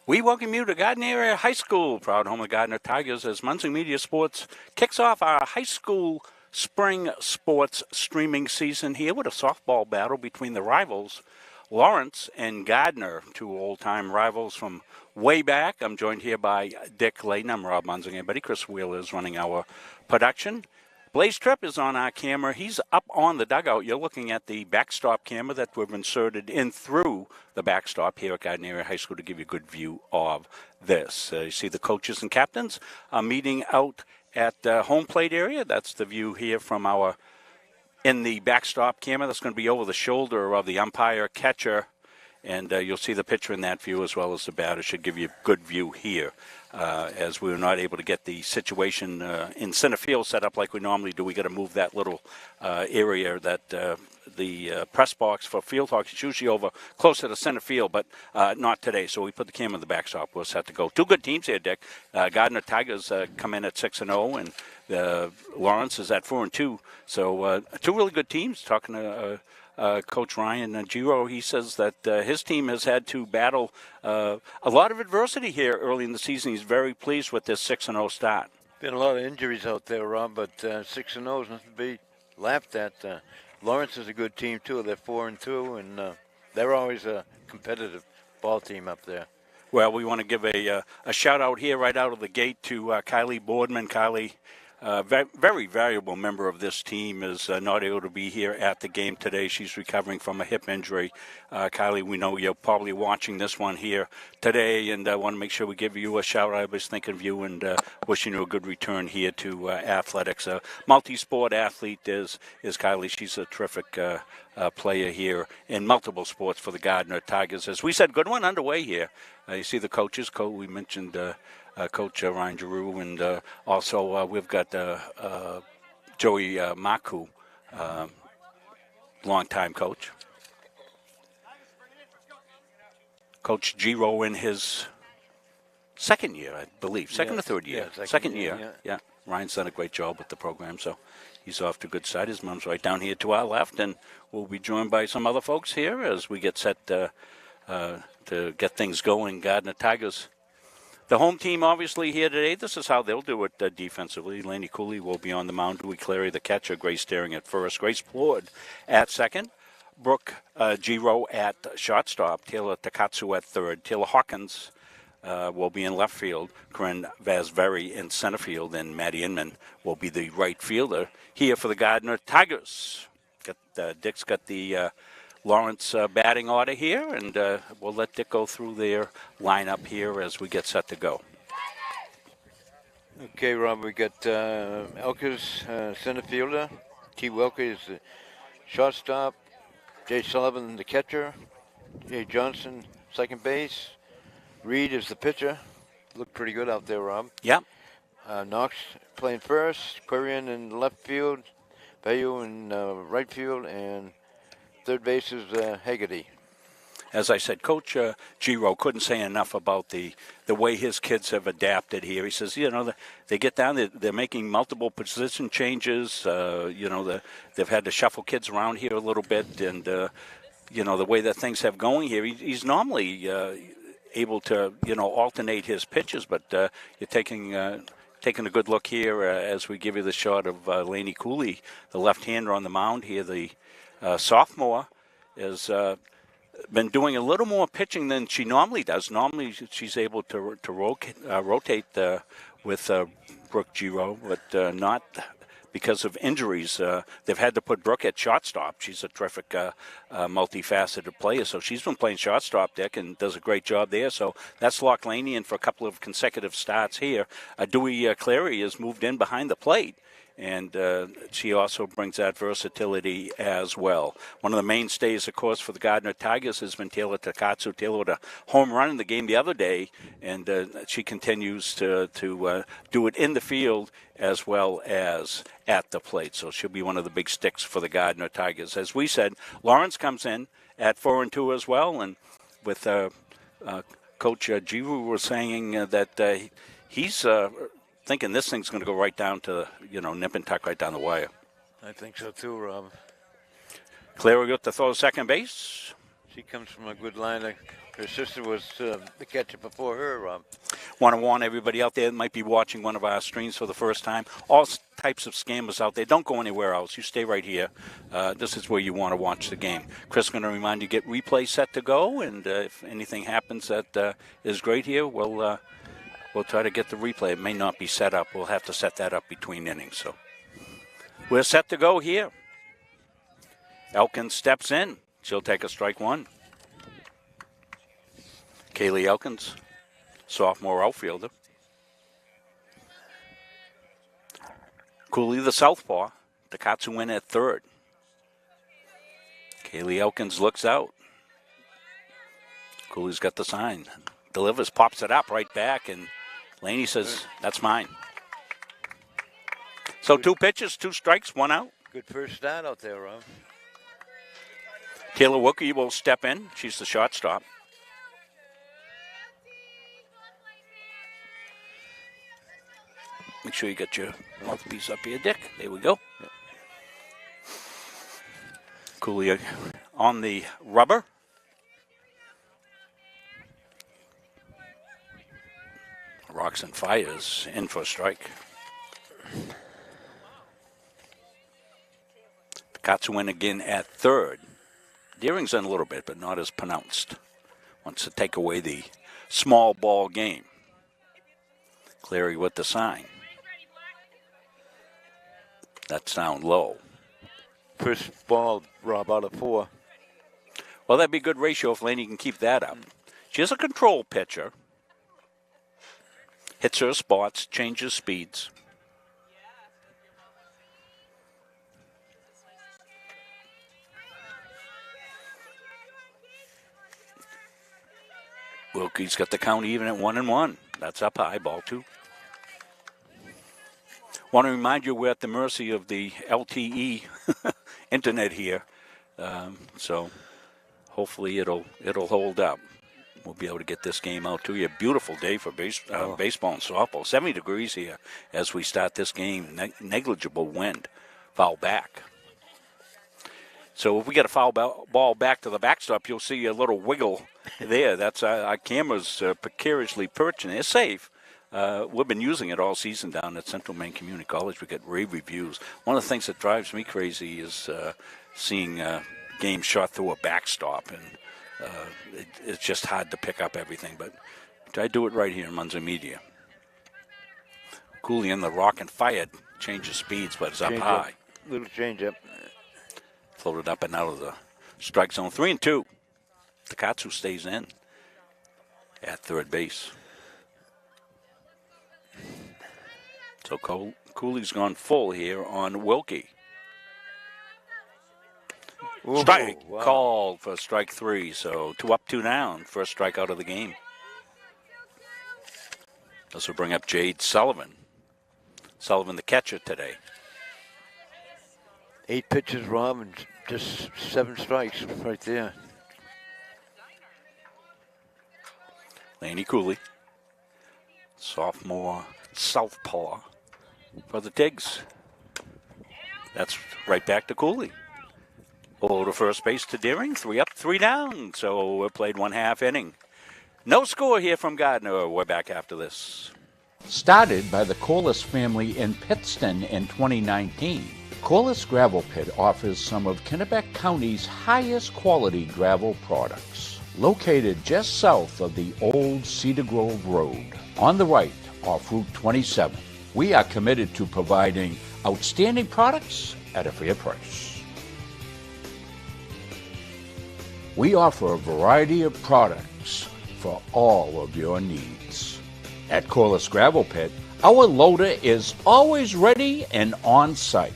We welcome you to Gardiner High School, proud home of Gardiner Tigers, as Muncie Media Sports kicks off our high school spring sports streaming season here with a softball battle between the rivals, Lawrence and Gardiner, two old-time rivals from way back. I'm joined here by Dick Layton. I'm Rob Munzinger. Buddy Chris Wheeler is running our production. Blaze Tripp is on our camera. He's up on the dugout. You're looking at the backstop camera that we've inserted in through the backstop here at Gardiner High School to give you a good view of this. You see the coaches and captains are meeting out at the home plate area. That's the view here from our, in the backstop camera. That's going to be over the shoulder of the umpire catcher. And you'll see the pitcher in that view as well as the batter. Should give you a good view here. As we were not able to get the situation in center field set up like we normally do. We got to move that little area that the press box for field hockey is usually over close to the center field, but not today. So we put the camera in the backstop. We're set to go. Two good teams here, Dick. Gardiner Tigers come in at 6-0, and Lawrence is at 4-2. So two really good teams. Talking to Coach Ryan Giro, he says that his team has had to battle a lot of adversity here early in the season. He's very pleased with this 6-0 start. Been a lot of injuries out there, Rob, but 6-0 is nothing to be laughed at. Lawrence is a good team too. They're 4-2, and they're always a competitive ball team up there. Well, we want to give a shout out here right out of the gate to Kylie Boardman. Kylie, very valuable member of this team, is not able to be here at the game today. She's recovering from a hip injury. Kylie, we know you're probably watching this one here today, and I want to make sure we give you a shout out. I was thinking of you and wishing you a good return here to athletics. A multi-sport athlete is Kylie. She's a terrific player here in multiple sports for the Gardiner Tigers. As we said, good one underway here. You see the coaches. We mentioned Coach Ryan Giroux, and also we've got Joey Maku, longtime coach. Coach Giro in his second year, I believe. Second or third year? Yeah, second year. Yeah. Ryan's done a great job with the program, so he's off to a good side. His mom's right down here to our left, and we'll be joined by some other folks here as we get set to get things going. Gardiner Tigers, the home team, obviously, here today. This is how they'll do it defensively. Laney Cooley will be on the mound. Dewey Clary, the catcher. Grace Staring at first. Grace Plord at second. Brooke Giro at shortstop. Taylor Takatsu at third. Taylor Hawkins will be in left field. Corinne Vasveri in center field. And Maddie Inman will be the right fielder here for the Gardiner Tigers. Dick's got the Lawrence batting order here, and we'll let Dick go through their lineup here as we get set to go. Okay, Rob, we got Elkers, center fielder. T. Welker is the shortstop. Jay Sullivan, the catcher. Jay Johnson, second base. Reed is the pitcher. Looked pretty good out there, Rob. Yep. Knox playing first. Quirian in left field. Bayou in right field, and third base is Haggerty. As I said, Coach Giro couldn't say enough about the way his kids have adapted here. He says, they get down, they're making multiple position changes. They've had to shuffle kids around here a little bit, and the way that things have going here, he's normally able to alternate his pitches, but you're taking a good look here as we give you the shot of Laney Cooley, the left-hander on the mound here. The sophomore has been doing a little more pitching than she normally does. Normally she's able to rotate with Brooke Giro, but not because of injuries. They've had to put Brooke at shortstop. She's a terrific multifaceted player, so she's been playing shortstop, Dick, and does a great job there. So that's locked Laney in for a couple of consecutive starts here. Dewey Clary has moved in behind the plate, and she also brings that versatility as well. One of the mainstays, of course, for the Gardiner Tigers has been Taylor Takatsu. Taylor with a home run in the game the other day, and she continues to do it in the field as well as at the plate. So she'll be one of the big sticks for the Gardiner Tigers. As we said, Lawrence comes in at 4-2 as well, and with Coach Giroux was saying that he's thinking this thing's going to go right down to, nip and tuck right down the wire. I think so too, Rob. Clary got to throw second base. She comes from a good line of Her sister was the catcher before her, Rob. Want to warn everybody out there that might be watching one of our streams for the first time. All types of scammers out there. Don't go anywhere else. You stay right here. This is where you want to watch the game. Chris is going to remind you, get replay set to go, and if anything happens that is great here, we'll try to get the replay. It may not be set up. We'll have to set that up between innings. So we're set to go here. Elkins steps in. She'll take a strike one. Kaylee Elkins, sophomore outfielder. Cooley, the southpaw. Takatsu in at third. Kaylee Elkins looks out. Cooley's got the sign. Delivers, pops it up right back, and Laney says, that's mine. So 2 pitches, 2 strikes, 1 out. Good first start out there, Rob. Taylor Wilkie will step in. She's the shortstop. Make sure you get your mouthpiece up here, Dick. There we go. Yep. Cooley on the rubber. Rocks and fires in for a strike. Katsu in again at third. Deering's in a little bit, but not as pronounced. Wants to take away the small ball game. Cleary with the sign. That's down low. First ball, Rob, out of 4. Well, that'd be a good ratio if Laney can keep that up. She's a control pitcher. Hits her spots, changes speeds. Wilkie's got the count even at 1-1. That's up high, ball 2. Want to remind you we're at the mercy of the LTE internet here, so hopefully it'll hold up. We'll be able to get this game out to you. Beautiful day for baseball and softball. 70 degrees here as we start this game. Negligible wind. Foul back. So if we get a foul ball back to the backstop, you'll see a little wiggle there. That's our cameras precariously perched, and it's safe. We've been using it all season down at Central Maine Community College. We get rave reviews. One of the things that drives me crazy is seeing games shot through a backstop, and it's just hard to pick up everything. But I do it right here in Munzer Media. Cooley in the rock and fired, changes speeds, but it's up high. Little change up. Floated up and out of the strike zone. 3-2. Takatsu stays in at third base. So Cooley's gone full here on Wilkie. Ooh, strike wow. Called for strike 3. So 2 up, 2 down. First strike out of the game. This will bring up Jade Sullivan. Sullivan, the catcher today. 8 pitches, Rob, and just 7 strikes right there. Laney Cooley, sophomore southpaw for the Tigs. That's right back to Cooley. Over to first base to Deering. 3 up, 3 down. So we played 1/2 inning. No score here from Gardiner. We're back after this. Started by the Corliss family in Pittston in 2019, Corliss Gravel Pit offers some of Kennebec County's highest quality gravel products. Located just south of the old Cedar Grove Road, on the right off Route 27, we are committed to providing outstanding products at a fair price. We offer a variety of products for all of your needs. At Corliss Gravel Pit, our loader is always ready and on site.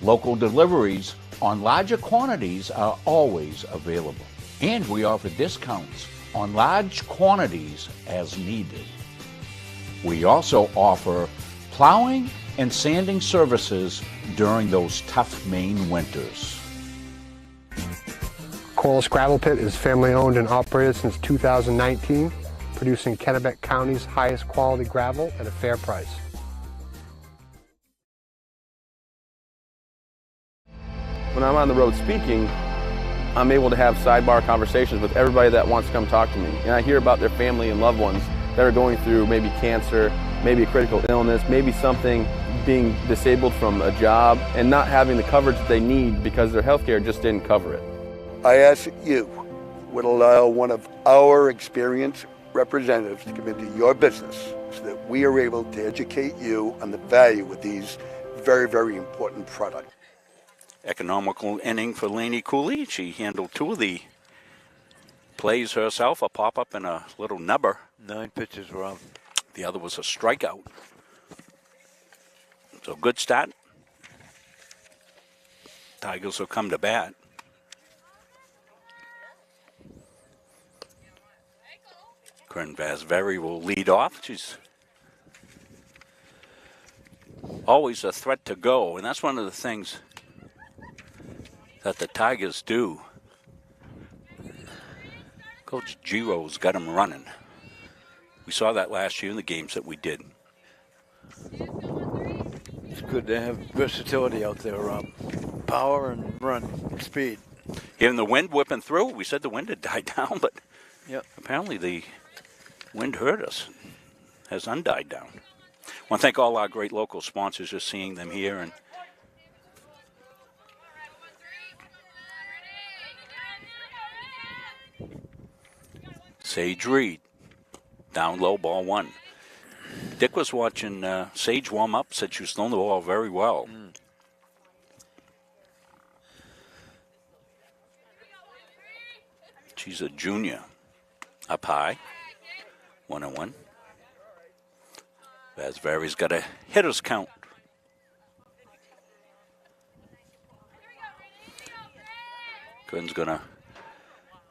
Local deliveries on larger quantities are always available. And we offer discounts on large quantities as needed. We also offer plowing and sanding services during those tough Maine winters. Corliss Gravel Pit is family owned and operated since 2019, producing Kennebec County's highest quality gravel at a fair price. When I'm on the road speaking, I'm able to have sidebar conversations with everybody that wants to come talk to me. And I hear about their family and loved ones that are going through maybe cancer, maybe a critical illness, maybe something, being disabled from a job and not having the coverage that they need because their health care just didn't cover it. I ask that you would allow one of our experienced representatives to come into your business so that we are able to educate you on the value of these very, very important products. Economical inning for Lainey Cooley. She handled 2 of the plays herself, a pop-up and a little nubber. 9 pitches, Rob. The other was a strikeout. So good start. Tigers will come to bat. Corinne Vasveri will lead off. She's always a threat to go, and that's one of the things that the Tigers do. Coach Giro's got them running. We saw that last year in the games that we did. It's good to have versatility out there, Rob. Power and run, speed. Even the wind whipping through. We said the wind had died down, but Yep. apparently the wind hurt us. Has undied down. I want to thank all our great local sponsors. Just seeing them here, and Sage Reed, down low, ball 1. Dick was watching Sage warm up, said she was throwing the ball very well. She's a junior. Up high, 1-1. Vasveri's got a hitter's count. Quinn's going to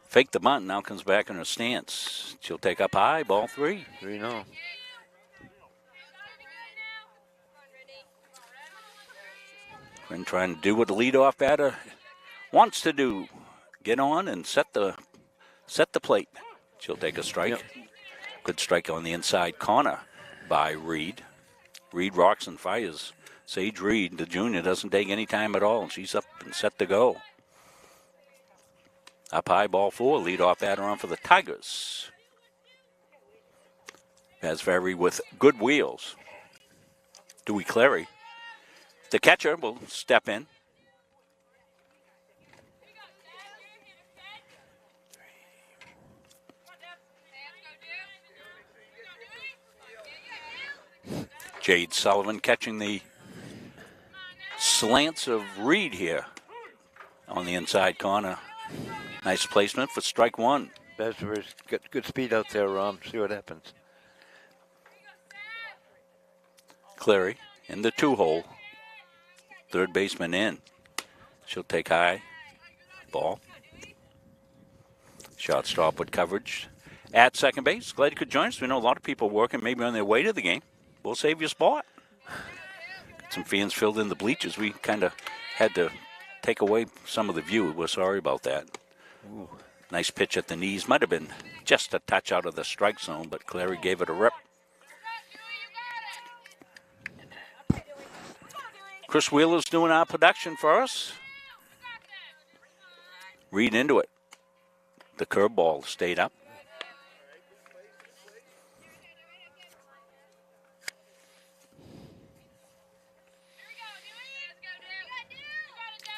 fake the bunt, now comes back in her stance. She'll take up high, ball 3. 3-0. Quinn trying to do what the leadoff batter wants to do. Get on and set the plate. She'll take a strike. Yep. Good strike on the inside corner by Reed. Reed rocks and fires. Sage Reed, the junior, doesn't take any time at all, and she's up and set to go. Up high, ball 4, leadoff batter on for the Tigers. Vasveri with good wheels. Dewey Clary, the catcher, will step in. Jade Sullivan catching the slants of Reed here on the inside corner. Nice placement for strike 1. Vasveri's got good speed out there, Rob. See what happens. Cleary in the 2-hole. Third baseman in. She'll take high. Ball. Shortstop with coverage at second base. Glad you could join us. We know a lot of people working maybe on their way to the game. We'll save you a spot. Got some fans filled in the bleachers. We kind of had to take away some of the view. We're sorry about that. Ooh. Nice pitch at the knees. Might have been just a touch out of the strike zone, but Clary gave it a rip. Chris Wheeler's doing our production for us. Read into it. The curveball stayed up.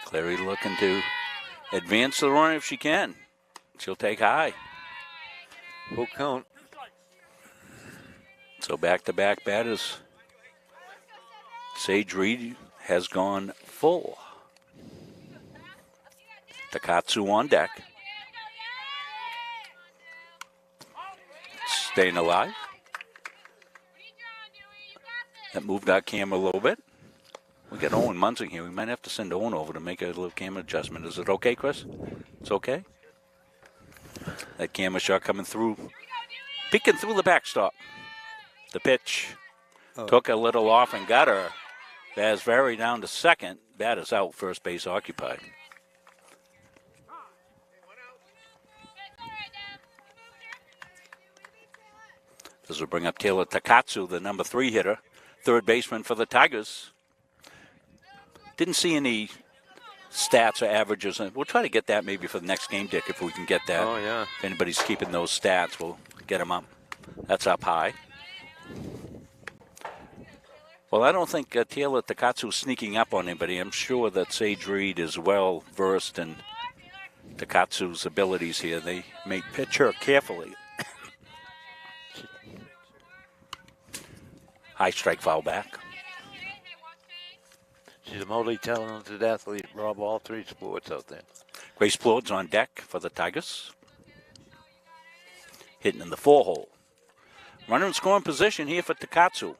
Clary looking to advance the run if she can. She'll take high. Full count. So back-to-back batters. Sage Reed has gone full. Takatsu on deck. Staying alive. That moved our camera a little bit. We got Owen Munzing here. We might have to send Owen over to make a little camera adjustment. Is it okay, Chris? It's okay? That camera shot coming through. Peeking through the backstop. The pitch. Took a little off and got her. Vasveri down to second. Batter's out. First base occupied. This will bring up Taylor Takatsu, the number 3 hitter. Third baseman for the Tigers. Didn't see any stats or averages, and we'll try to get that maybe for the next game, Dick, if we can get that. Oh, yeah. If anybody's keeping those stats, we'll get them up. That's up high. Well, I don't think Taylor Takatsu is sneaking up on anybody. I'm sure that Sage Reed is well versed in Takatsu's abilities here. They may pitch her carefully. High strike foul back. She's a multi-talented athlete, Rob, all three sports out there. Grace Plord's on deck for the Tigers. Hitting in the 4-hole. Runner in scoring position here for Takatsu.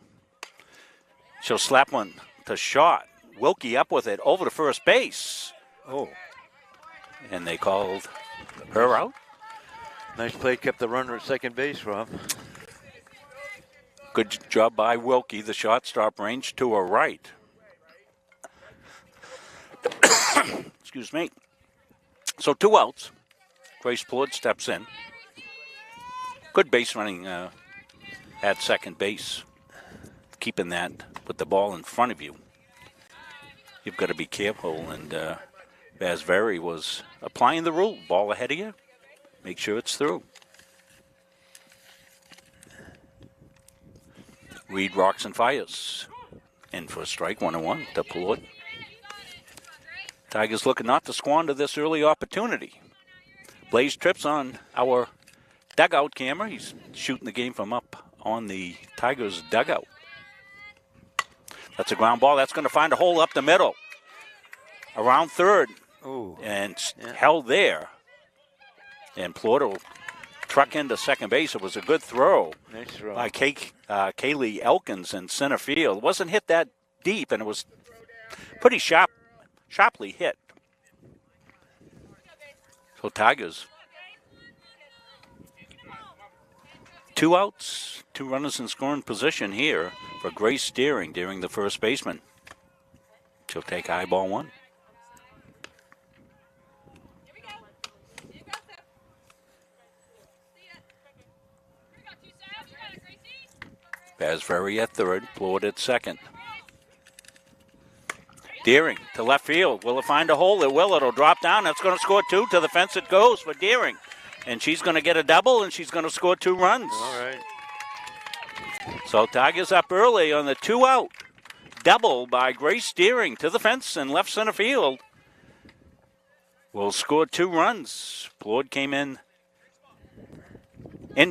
She'll slap one to short. Wilkie up with it over to first base. Oh. And they called her out. Nice play, kept the runner at second base, Rob. Good job by Wilkie. The shortstop range to her right. Excuse me. So 2 outs. Grace Plord steps in. Good base running at second base. Keeping that with the ball in front of you. You've got to be careful. And Vasveri was applying the rule. Ball ahead of you. Make sure it's through. Reed rocks and fires. In for a strike, 1-1 to Plord. Tigers looking not to squander this early opportunity. Blaze trips on our dugout camera. He's shooting the game from up on the Tigers dugout. That's a ground ball. That's going to find a hole up the middle. Around third. Ooh. And held there. And Plord will truck into second base. It was a good throw. Nice throw. By Kaylee Elkins in center field. It wasn't hit that deep, and it was pretty sharply hit. So Tigers. 2 outs, 2 runners in scoring position here for Grace Deering, the first baseman. She'll take high ball 1. Vasveri at third, Plord at second. Deering to left field. Will it find a hole? It will. It'll drop down. That's going to score 2. To the fence it goes for Deering. And she's going to get a double, and she's going to score 2 runs. All right. So Tigers up early on the 2-out. Double by Grace Deering to the fence and left center field. Will score 2 runs. Plord came in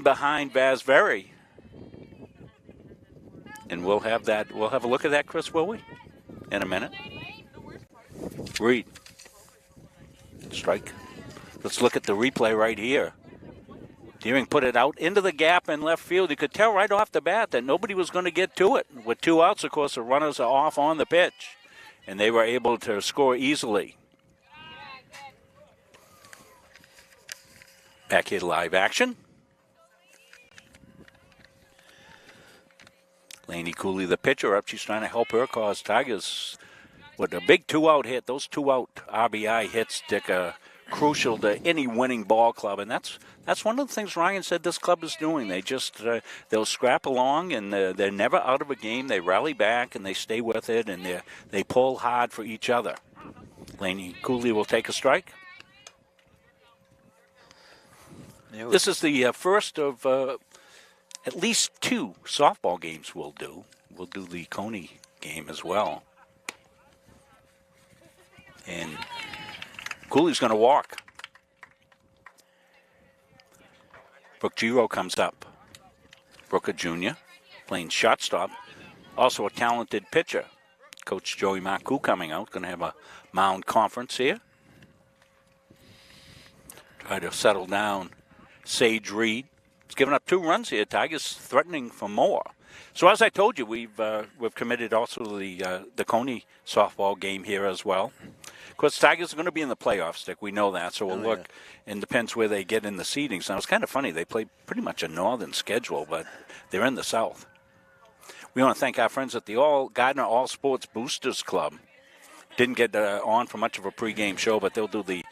behind Vasveri. And we'll have a look at that, Chris, will we? In a minute. Reed. Strike. Let's look at the replay right here. Deering put it out into the gap in left field. You could tell right off the bat that nobody was going to get to it. With 2 outs, of course, the runners are off on the pitch. And they were able to score easily. Back here to live action. Lainey Cooley, the pitcher, up. She's trying to help her cause Tigers with a big 2-out hit. Those 2-out RBI hits, Dick, crucial to any winning ball club, and that's one of the things Ryan said this club is doing. They just they'll scrap along, and they're never out of a game. They rally back and they stay with it, and they pull hard for each other. Lainey Cooley will take a strike. This is the first of at least 2 softball games we'll do. We'll do the Coney game as well. And Cooley's going to walk. Brooke Giro comes up. Brooke, a junior, playing shortstop. Also a talented pitcher. Coach Joey Marcoux coming out. Going to have a mound conference here. Try to settle down Sage Reed. It's given up 2 runs here. Tigers threatening for more. So as I told you, we've committed also the Coney softball game here as well. Of course, Tigers are going to be in the playoffs, Dick. We know that. So we'll look, and depends where they get in the seedings. Now, it's kind of funny. They play pretty much a northern schedule, but they're in the south. We want to thank our friends at the Gardiner All Sports Boosters Club. Didn't get on for much of a pregame show, but they'll do the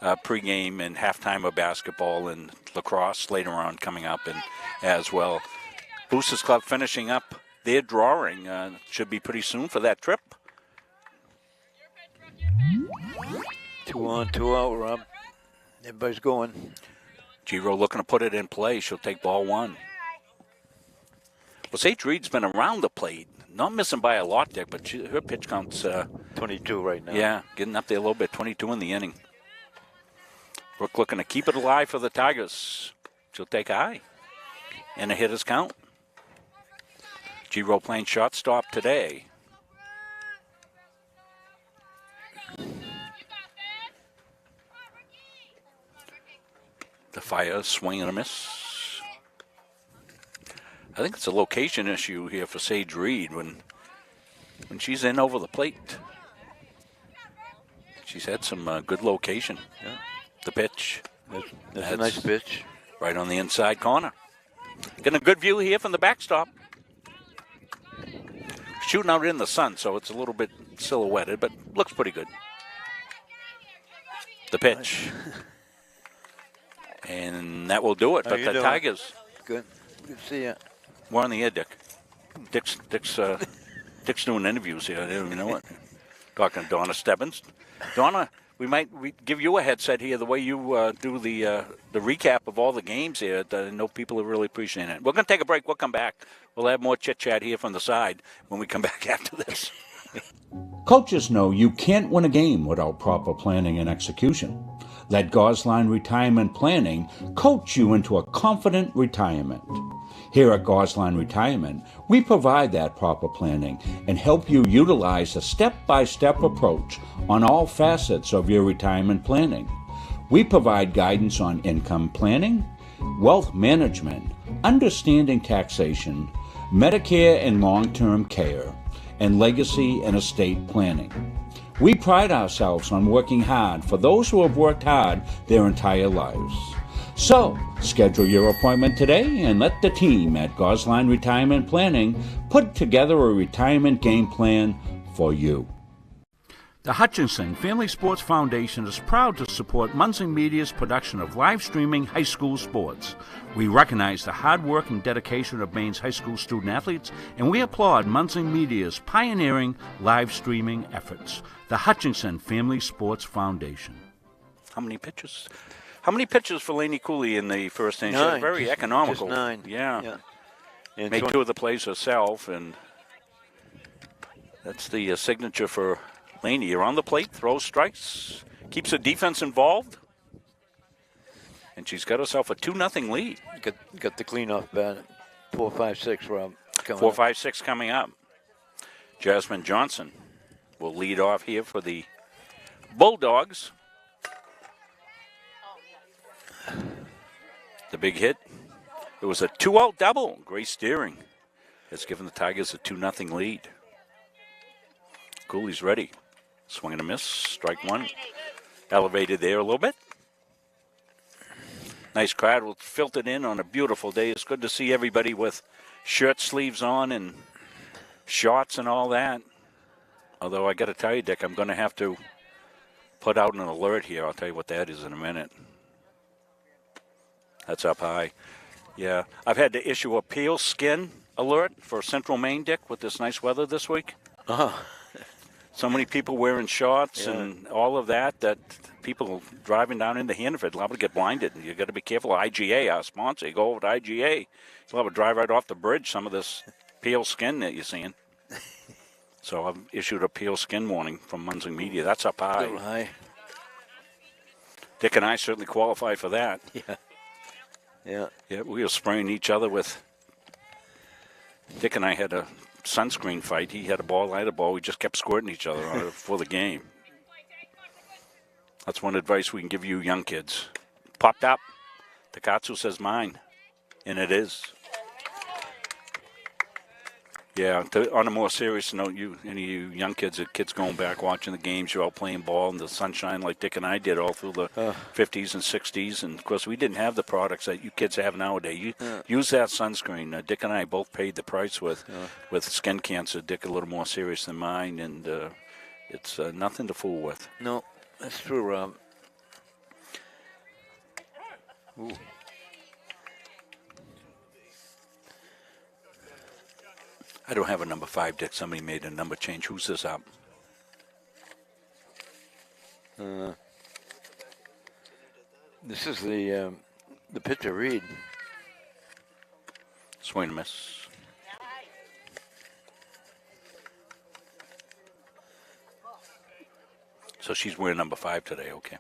pregame and halftime of basketball and lacrosse later on coming up and as well. Boosters Club finishing up their drawing. Should be pretty soon for that trip. 2 on, 2 out, Rob. Everybody's going. Giro looking to put it in play. She'll take ball 1. Well, Sage Reed's been around the plate. Not missing by a lot, Dick, but her pitch count's... 22 right now. Yeah, getting up there a little bit. 22 in the inning. Brooke looking to keep it alive for the Tigers. She'll take high. And a hitter's count. Giro playing shortstop today. The Fire swing and a miss. I think it's a location issue here for Sage Reed when she's in over the plate. She's had some good location. Yeah. The pitch. That's a nice pitch. Right on the inside corner. Getting a good view here from the backstop. Shooting out in the sun, so it's a little bit silhouetted, but looks pretty good. The pitch. And that will do it. But the Tigers. Good. Good to see you. We're on the air, Dick. Dick's doing interviews here. I don't even know it. Talking to Donna Stebbins. Donna, we give you a headset here. The way you do the recap of all the games here, I know people are really appreciating it. We're going to take a break. We'll come back. We'll have more chit chat here from the side when we come back after this. Coaches know you can't win a game without proper planning and execution. Let Gosline Retirement Planning coach you into a confident retirement. Here at Gosline Retirement, we provide that proper planning and help you utilize a step-by-step approach on all facets of your retirement planning. We provide guidance on income planning, wealth management, understanding taxation, Medicare and long-term care, and legacy and estate planning. We pride ourselves on working hard for those who have worked hard their entire lives. So, schedule your appointment today and let the team at Gosline Retirement Planning put together a retirement game plan for you. The Hutchinson Family Sports Foundation is proud to support Munson Media's production of live streaming high school sports. We recognize the hard work and dedication of Maine's high school student athletes, and we applaud Munson Media's pioneering live streaming efforts. The Hutchinson Family Sports Foundation. How many pitches? How many pitches for Lainey Cooley in the first inning? 9. Very economical. Just 9. Yeah. And Made 2 of the plays herself, and that's the signature for Lainey. You're on the plate, throws strikes, keeps the defense involved, and she's got herself a 2-0 lead. Got the cleanoff bat. 4-5-6, Rob. 4-5-6 coming up. Jasmine Johnson will lead off here for the Bulldogs. The big hit. It was a 2-out double. Grace Steering has given the Tigers a 2-0 lead. Cooley's ready. Swing and a miss. Strike 1. Elevated there a little bit. Nice crowd. Will filtered in on a beautiful day. It's good to see everybody with shirt sleeves on and shorts and all that. Although I got to tell you, Dick, I'm going to have to put out an alert here. I'll tell you what that is in a minute. That's up high. Yeah. I've had to issue a peel skin alert for Central Maine, Dick, with this nice weather this week. So many people wearing shorts and all of that people driving down into Hannaford liable to get blinded. You got to be careful. IGA, our sponsor, you go over to IGA, you'll have to drive right off the bridge, some of this pale skin that you're seeing. So I've issued a pale skin warning from Munson Media. That's up high. Still high. Dick and I certainly qualify for that. Yeah. Yeah, we were spraying each other with. Dick and I had a sunscreen fight. He had a ball, I had a ball. We just kept squirting each other on it for the game. That's one advice we can give you young kids. Popped up. Takatsu says mine. And it is. Yeah, on a more serious note, any of you young kids going back watching the games, you're out playing ball in the sunshine like Dick and I did all through the 50s and 60s. And, of course, we didn't have the products that you kids have nowadays. You use that sunscreen. Dick and I both paid the price with skin cancer. Dick a little more serious than mine, and it's nothing to fool with. No, that's true, Rob. Ooh. I don't have a number 5, Dick. Somebody made a number change. Who's this up? This is the pitcher, Reed. Swing and miss. So she's wearing number 5 today, okay.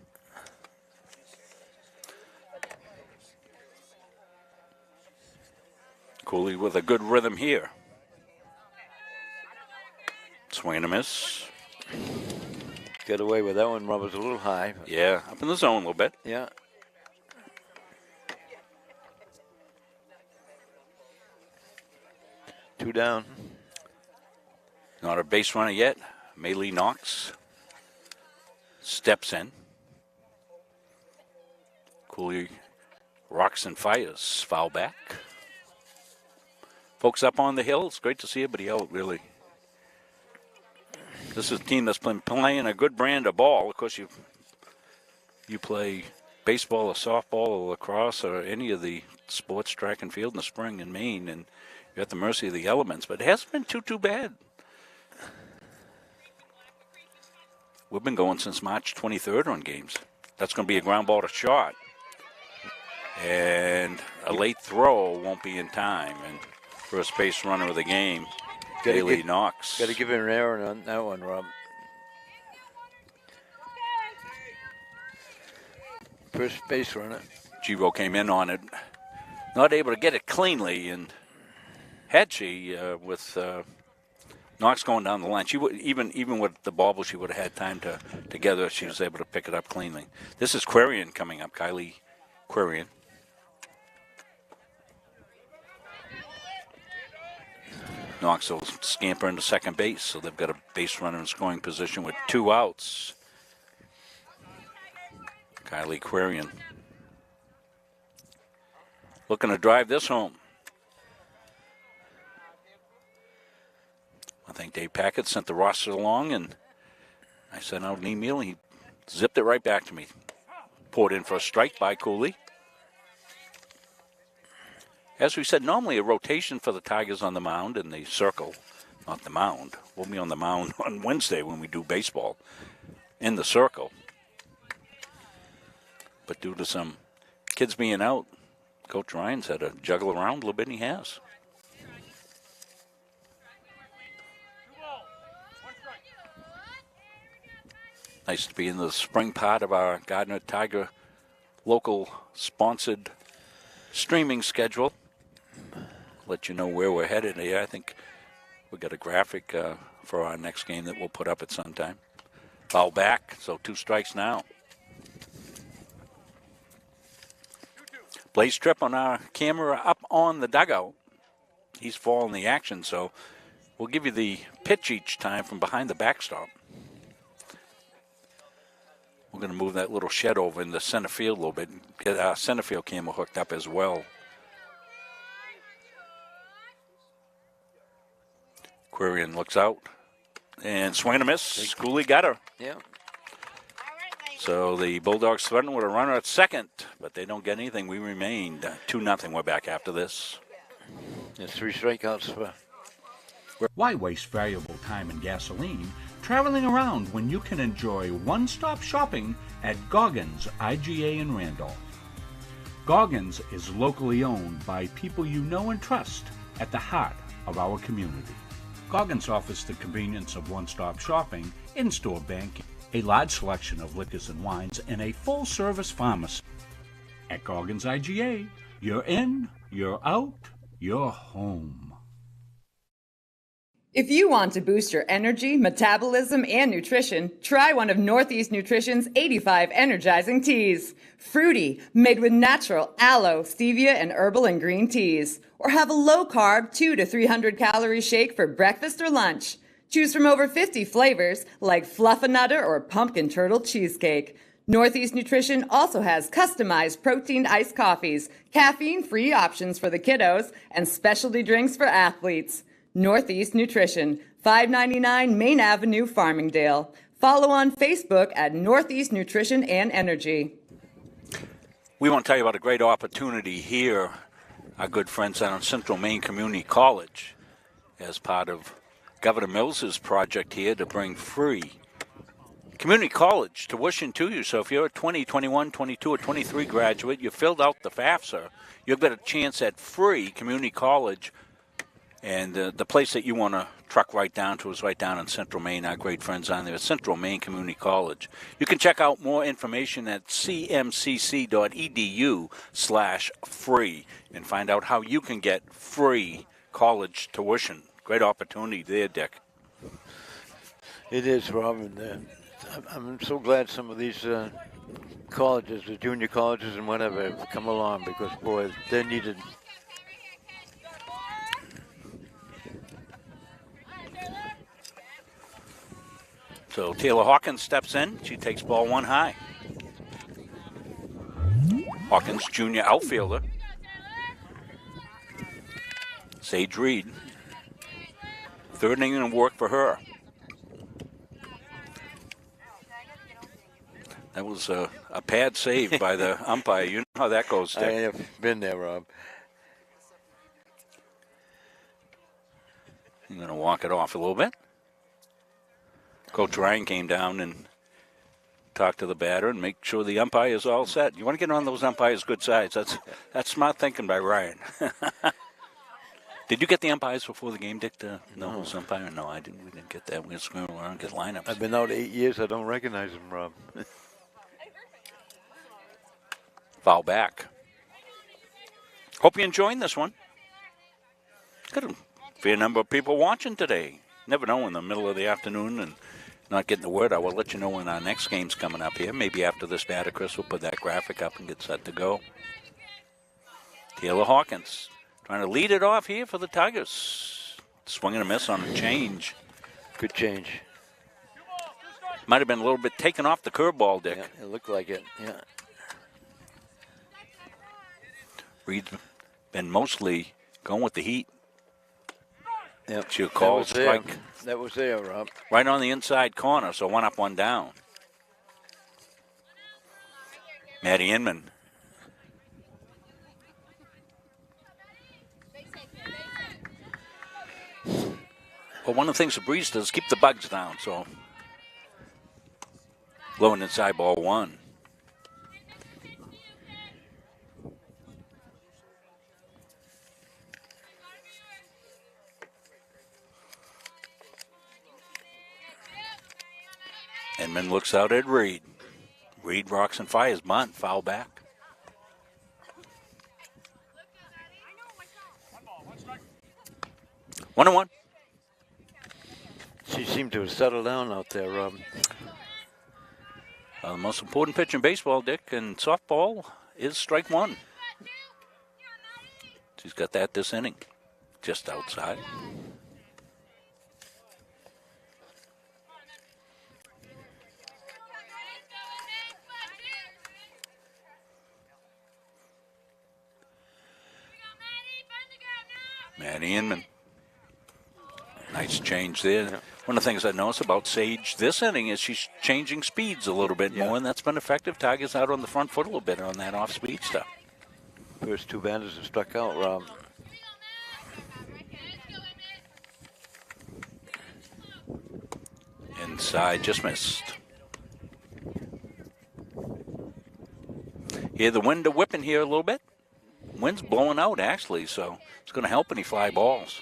Cooley with a good rhythm here. Swing and a miss. Got away with that one. Was a little high. Yeah, up in the zone a little bit. Yeah. Two down. Not a base runner yet. Maylee Knox steps in. Cooley rocks and fires. Foul back. Folks up on the hill. It's great to see everybody out, really. This is a team that's been playing a good brand of ball. Of course, you play baseball or softball or lacrosse or any of the sports, track and field in the spring in Maine, and you're at the mercy of the elements. But it hasn't been too bad. We've been going since March 23rd on games. That's going to be a ground ball to short. And a late throw won't be in time. And first base runner of the game, Maylee Knox. Got to give her an error on that one, Rob. First base runner. Giro came in on it, not able to get it cleanly, and had she with Knox going down the line, she would even with the bobble, she would have had time to gather. She was able to pick it up cleanly. This is Quarian coming up, Kylie Quarian. Knox will scamper into second base, so they've got a base runner in scoring position with 2 outs. Kylie Quarian looking to drive this home. I think Dave Packett sent the roster along, and I sent out an email, and he zipped it right back to me. Poured in for a strike by Cooley. As we said, normally a rotation for the Tigers on the mound in the circle, not the mound. We'll be on the mound on Wednesday when we do baseball in the circle. But due to some kids being out, Coach Ryan's had to juggle around a little bit, and he has. Nice to be in the spring part of our Gardiner Tiger local sponsored streaming schedule. Let you know where we're headed here. I think we got a graphic for our next game that we'll put up at some time. Foul back, so 2 strikes now. Blaze Tripp on our camera up on the dugout. He's following the action, so we'll give you the pitch each time from behind the backstop. We're going to move that little shed over in the center field a little bit and get our center field camera hooked up as well. Quarian looks out and swing and a miss. Cooley got her. Yeah. So the Bulldogs threatened with a runner at second, but they don't get anything. We remained 2-0. We're back after this. There's 3 strikeouts for. Why waste valuable time and gasoline traveling around when you can enjoy one-stop shopping at Goggins IGA in Randolph? Goggins is locally owned by people you know and trust at the heart of our community. Goggins offers the convenience of one-stop shopping, in-store banking, a large selection of liquors and wines, and a full-service pharmacy. At Goggins IGA, you're in, you're out, you're home. If you want to boost your energy, metabolism, and nutrition, try one of Northeast Nutrition's 85 energizing teas. Fruity, made with natural aloe, stevia, and herbal and green teas. Or have a low-carb 200 to 300 calorie shake for breakfast or lunch. Choose from over 50 flavors like Fluffernutter or Pumpkin Turtle Cheesecake. Northeast Nutrition also has customized protein iced coffees, caffeine-free options for the kiddos, and specialty drinks for athletes. Northeast Nutrition, 599 Main Avenue, Farmingdale. Follow on Facebook at Northeast Nutrition and Energy. We want to tell you about a great opportunity here, our good friends down at Central Maine Community College, as part of Governor Mills's project here to bring free community college tuition to you. So if you're a 20, 21, 22, or 23 graduate, you filled out the FAFSA, you've got a chance at free community college. And the place that you want to truck right down to is right down in Central Maine. Our great friends on there at Central Maine Community College. You can check out more information at cmcc.edu/free and find out how you can get free college tuition. Great opportunity there, Dick. It is, Rob. And, I'm so glad some of these colleges, the junior colleges and whatever, have come along because, boy, they're needed. So Taylor Hawkins steps in. She takes ball one high. Hawkins, junior outfielder. Sage Reed. Third inning of work for her. That was a pad save by the umpire. You know how that goes, Dick. I have been there, Rob. I'm going to walk it off a little bit. Coach Ryan came down and talked to the batter and make sure the umpire is all set. You want to get on those umpires' good sides. That's smart thinking by Ryan. Did you get the umpires before the game, Dick? No, it was umpire? No, I didn't. We didn't get that. We're going to screw around and get lineups. I've been out 8 years. I don't recognize them, Rob. Foul back. Hope you're enjoying this one. Got a fair number of people watching today. Never know in the middle of the afternoon and not getting the word. I will let you know when our next game's coming up here. Maybe after this batter, Chris will put that graphic up and get set to go. Taylor Hawkins trying to lead it off here for the Tigers. Swing and a miss on a change. Good change. Might have been a little bit taken off the curveball, Dick. Yeah, it looked like it, yeah. Reed's been mostly going with the heat. Yep. She'll call strike. That was there, Rob. Right on the inside corner, so one up, one down. Maddie Inman. Well, one of the things the Breeze does is keep the bugs down, so low and inside ball one. Inman looks out at Reed. Reed rocks and fires. Bunt, foul back. 1-1. She seemed to have settled down out there, Rob. The most important pitch in baseball, Dick, and softball is strike one. She's got that this inning, just outside. Maddie Inman. Nice change there. Yeah. One of the things I noticed about Sage this inning is she's changing speeds a little bit more, and that's been effective. Tigers out on the front foot a little bit on that off-speed stuff. First two batters have struck out, Rob. Inside, just missed. Hear the wind whipping here a little bit. Wind's blowing out, actually, so it's going to help any fly balls.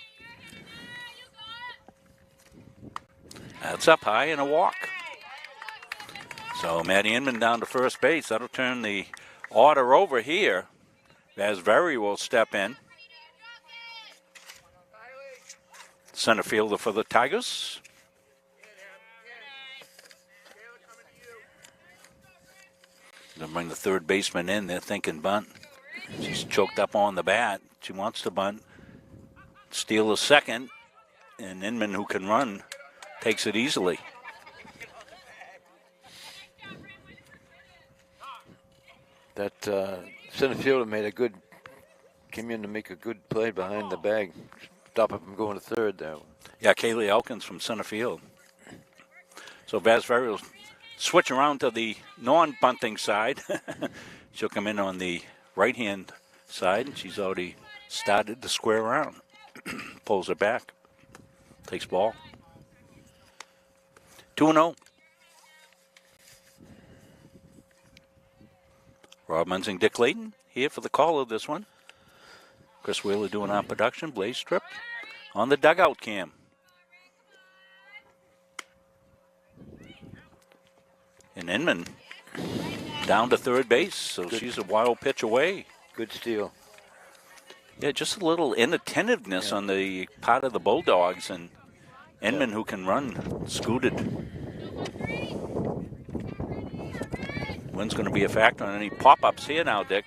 That's up high and a walk. So Maddie Inman down to first base. That'll turn the order over here. Vasveri will step in. Center fielder for the Tigers. Gonna bring the third baseman in. They're thinking bunt. She's choked up on the bat. She wants to bunt. Steal a second. And Inman, who can run, takes it easily. That center fielder came in to make a good play behind the bag. Stop him from going to third there. Yeah, Kaylee Elkins from center field. So Vasveri will switch around to the non-bunting side. She'll come in on the right-hand side, and she's already started to square around. Pulls it back. Takes ball. 2-0. Rob Munzing, Dick Layton here for the call of this one. Chris Wheeler doing our production. Blaze Strip on the dugout cam. And Inman down to third base, so she's a wild pitch away. Good steal. Yeah, just a little inattentiveness on the part of the Bulldogs, and Inman, who can run, scooted. Wind's going to be a factor on any pop-ups here now, Dick.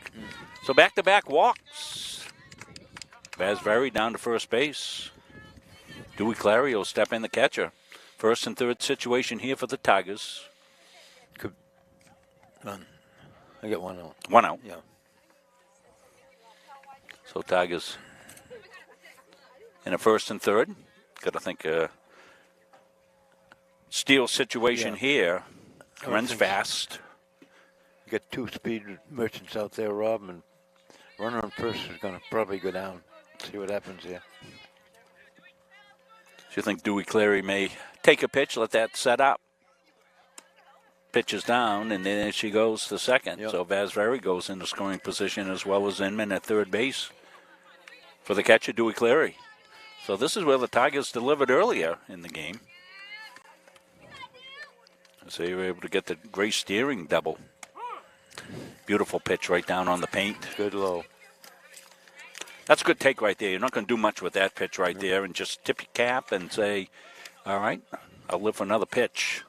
So back-to-back walks. Vasvari down to first base. Dewey Clary will step in the catcher. First and third situation here for the Tigers. I got one out. One out. Yeah. So Tigers in a first and third. Got to think steal situation here. Runs fast. You got two speed merchants out there, Rob, and runner on first is going to probably go down. See what happens here. So you think Dewey Clary may take a pitch, let that set up. Pitches down, and then she goes to second. Yep. So Vasvari goes into scoring position as well as Inman at third base for the catcher, Dewey Clary. So this is where the Tigers delivered earlier in the game. So you were able to get the Grace Steering double. Beautiful pitch right down on the paint. Good low. That's a good take right there. You're not going to do much with that pitch right there, and just tip your cap and say, all right, I'll live for another pitch.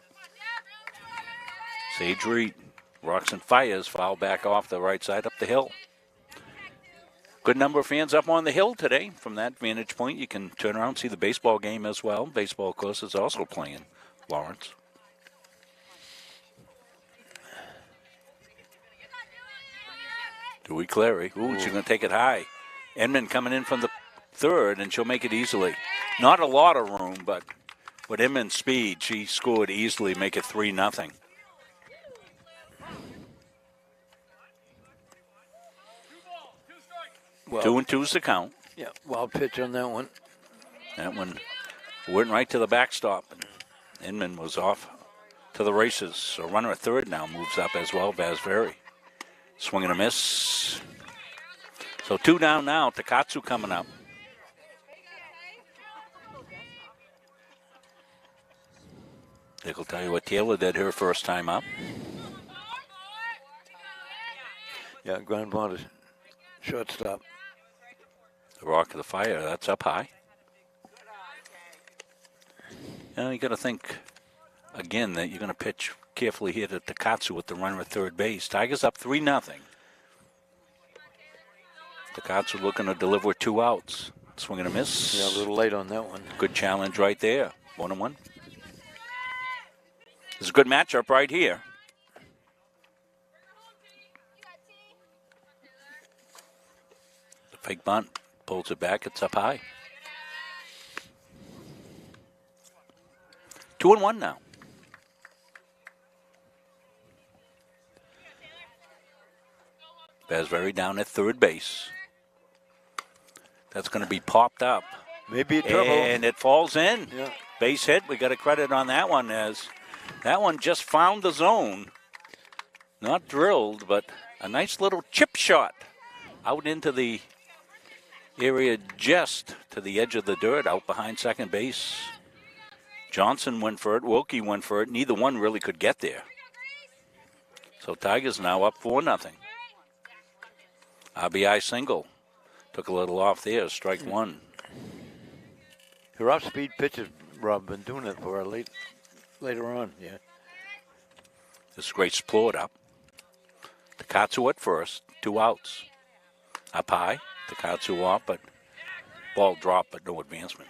Sage Reed rocks and fires, foul back off the right side up the hill. Good number of fans up on the hill today. From that vantage point, you can turn around and see the baseball game as well. Baseball, of course, is also playing Lawrence. Dewey Clary. Ooh, she's going to take it high. Inman coming in from the third, and she'll make it easily. Not a lot of room, but with Inman's speed, she scored easily, make it 3-0. Well, 2-2's the count. Yeah, wild pitch on that one. That one went right to the backstop, and Inman was off to the races. So runner at third now moves up as well, Vasvari. Swing and a miss. So 2 down now. Takatsu coming up. Dick will tell you what Taylor did her first time up. Yeah, ground ball to shortstop. The rock of the fire, that's up high. Now you got to think again that you're going to pitch carefully here to Takatsu with the runner at third base. Tigers up 3-0. Takatsu looking to deliver with 2 outs. Swing and a miss. Yeah, a little late on that one. Good challenge right there. 1-1. It's a good matchup right here. The fake bunt pulls it back. It's up high. 2-1 now. Vasvari down at third base. That's going to be popped up. Maybe trouble. And it falls in. Yeah. Base hit. We got a credit on that one, as that one just found the zone. Not drilled, but a nice little chip shot out into the area just to the edge of the dirt out behind second base. Johnson went for it. Wilkie went for it. Neither one really could get there. So Tigers now up 4-0. RBI single. Took a little off there. Strike one. Her off-speed pitches, Rob, been doing it for her later on, yeah. This great split up. Takatsu at first. 2 outs. Up high. Takatsu off, but ball dropped, but no advancement.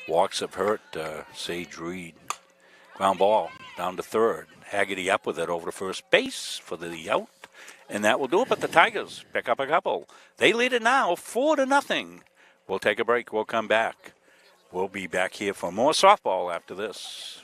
Walks have hurt Sage Reed. Ground ball down to third. Haggerty up with it over to first base for the out. And that will do it, but the Tigers pick up a couple. They lead it now 4-0. We'll take a break. We'll come back. We'll be back here for more softball after this.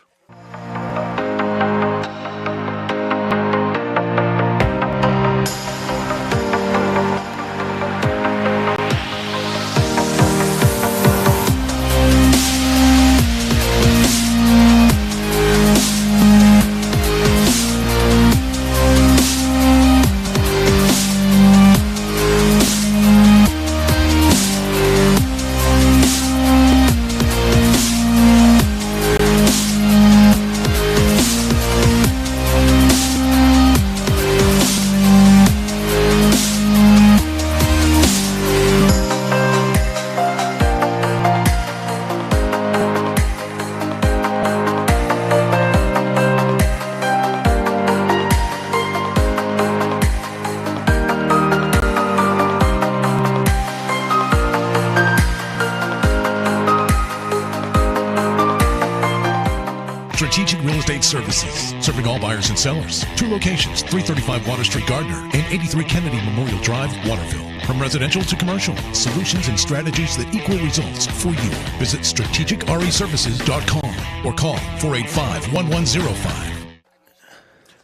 Services, serving all buyers and sellers. 2 locations, 335 Water Street, Gardiner, and 83 Kennedy Memorial Drive, Waterville. From residential to commercial, solutions and strategies that equal results for you. Visit strategicreservices.com or call 485-1105.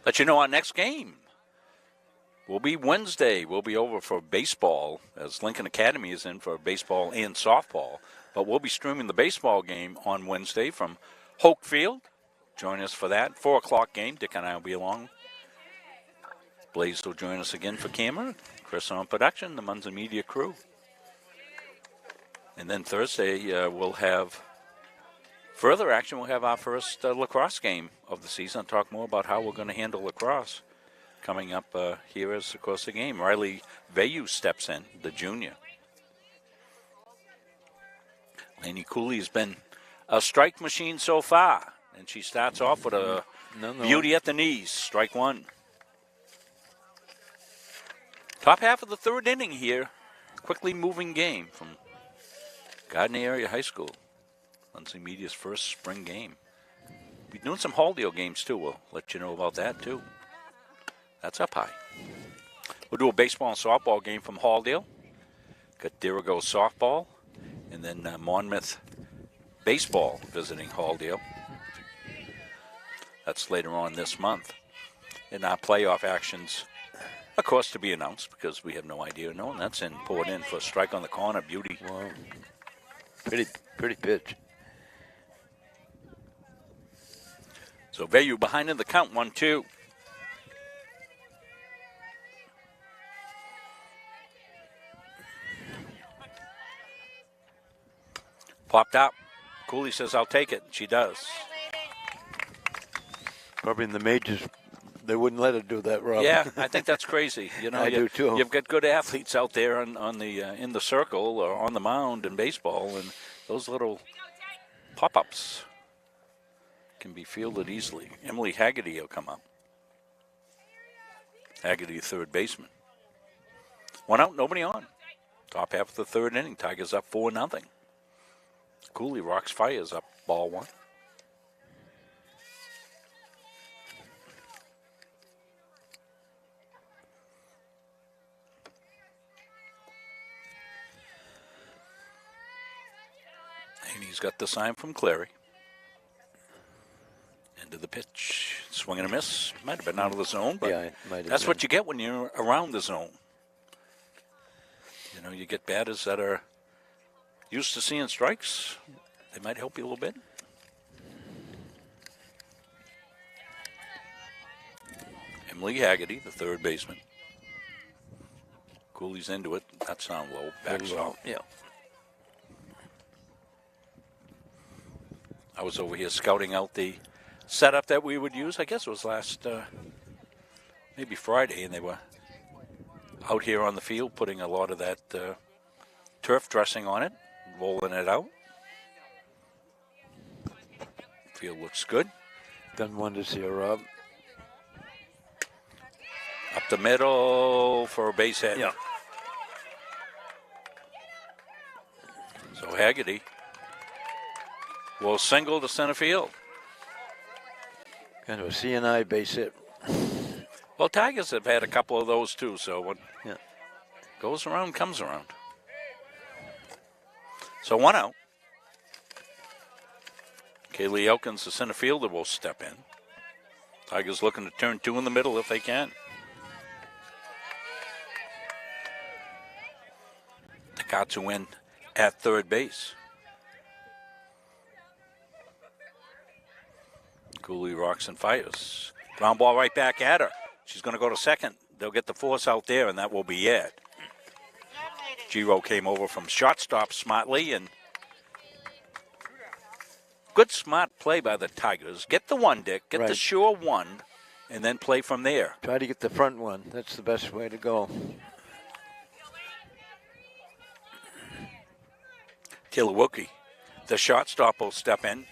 Let you know our next game will be Wednesday. We'll be over for baseball, as Lincoln Academy is in for baseball and softball. But we'll be streaming the baseball game on Wednesday from Hoke Field. Join us for that. 4 o'clock game. Dick and I will be along. Blaze will join us again for camera. Chris on production, the Munson Media crew. And then Thursday, we'll have further action. We'll have our first lacrosse game of the season. I'll talk more about how we're going to handle lacrosse coming up here as, of course, the game. Riley Vayu steps in, the junior. Laney Cooley's been a strike machine so far. And she starts off with a beauty at the knees, strike 1. Top half of the 3rd inning here. Quickly moving game from Gardiner Area High School. Munson Media's first spring game. We're doing some Halldale games, too. We'll let you know about that, too. That's up high. We'll do a baseball and softball game from Halldale. Got Dirigo softball. And then Monmouth baseball visiting Halldale. That's later on this month. And our playoff actions, of course, to be announced because we have no idea. No, and that's poured in for a strike on the corner. Beauty. Wow. Pretty pitch. So Vayu behind in the count, 1-2. Popped out. Cooley says, I'll take it. She does. Probably in the majors, they wouldn't let her do that, Rob. Yeah, I think that's crazy. I do too. You've got good athletes out there on the in the circle or on the mound in baseball, and those little pop-ups can be fielded easily. Emily Haggerty will come up. Haggerty, third baseman. 1 out, nobody on. Top half of the 3rd inning. Tigers up 4-0. Cooley rocks fires up ball 1. And he's got the sign from Clary. Into the pitch. Swing and a miss. Might have been out of the zone, but yeah, that's what you get when you're around the zone. You know, you get batters that are used to seeing strikes. They might help you a little bit. Emily Haggerty, the 3rd baseman. Cooley's into it. That sound low. Backs off. Yeah. I was over here scouting out the setup that we would use. I guess it was last, maybe Friday, and they were out here on the field putting a lot of that turf dressing on it, rolling it out. Field looks good. Done wonders here, Rob. Up the middle for a base hit. Yeah. So Haggerty will single to center field. Kind of a CNI base hit. Well, Tigers have had a couple of those too, so what Yeah. goes around comes around. So 1 out. Kaylee Elkins, the center fielder, will step in. Tigers looking to turn 2 in the middle if they can. Takatsu in at 3rd base. Cooley rocks and fires. Ground ball right back at her. She's going to go to second. They'll get the force out there, and that will be it. Giro came over from shortstop smartly, and good smart play by the Tigers. Get the one, Dick. Get the sure one, and then play from there. Try to get the front one. That's the best way to go. Taylor Wilkie, the shortstop, will step in.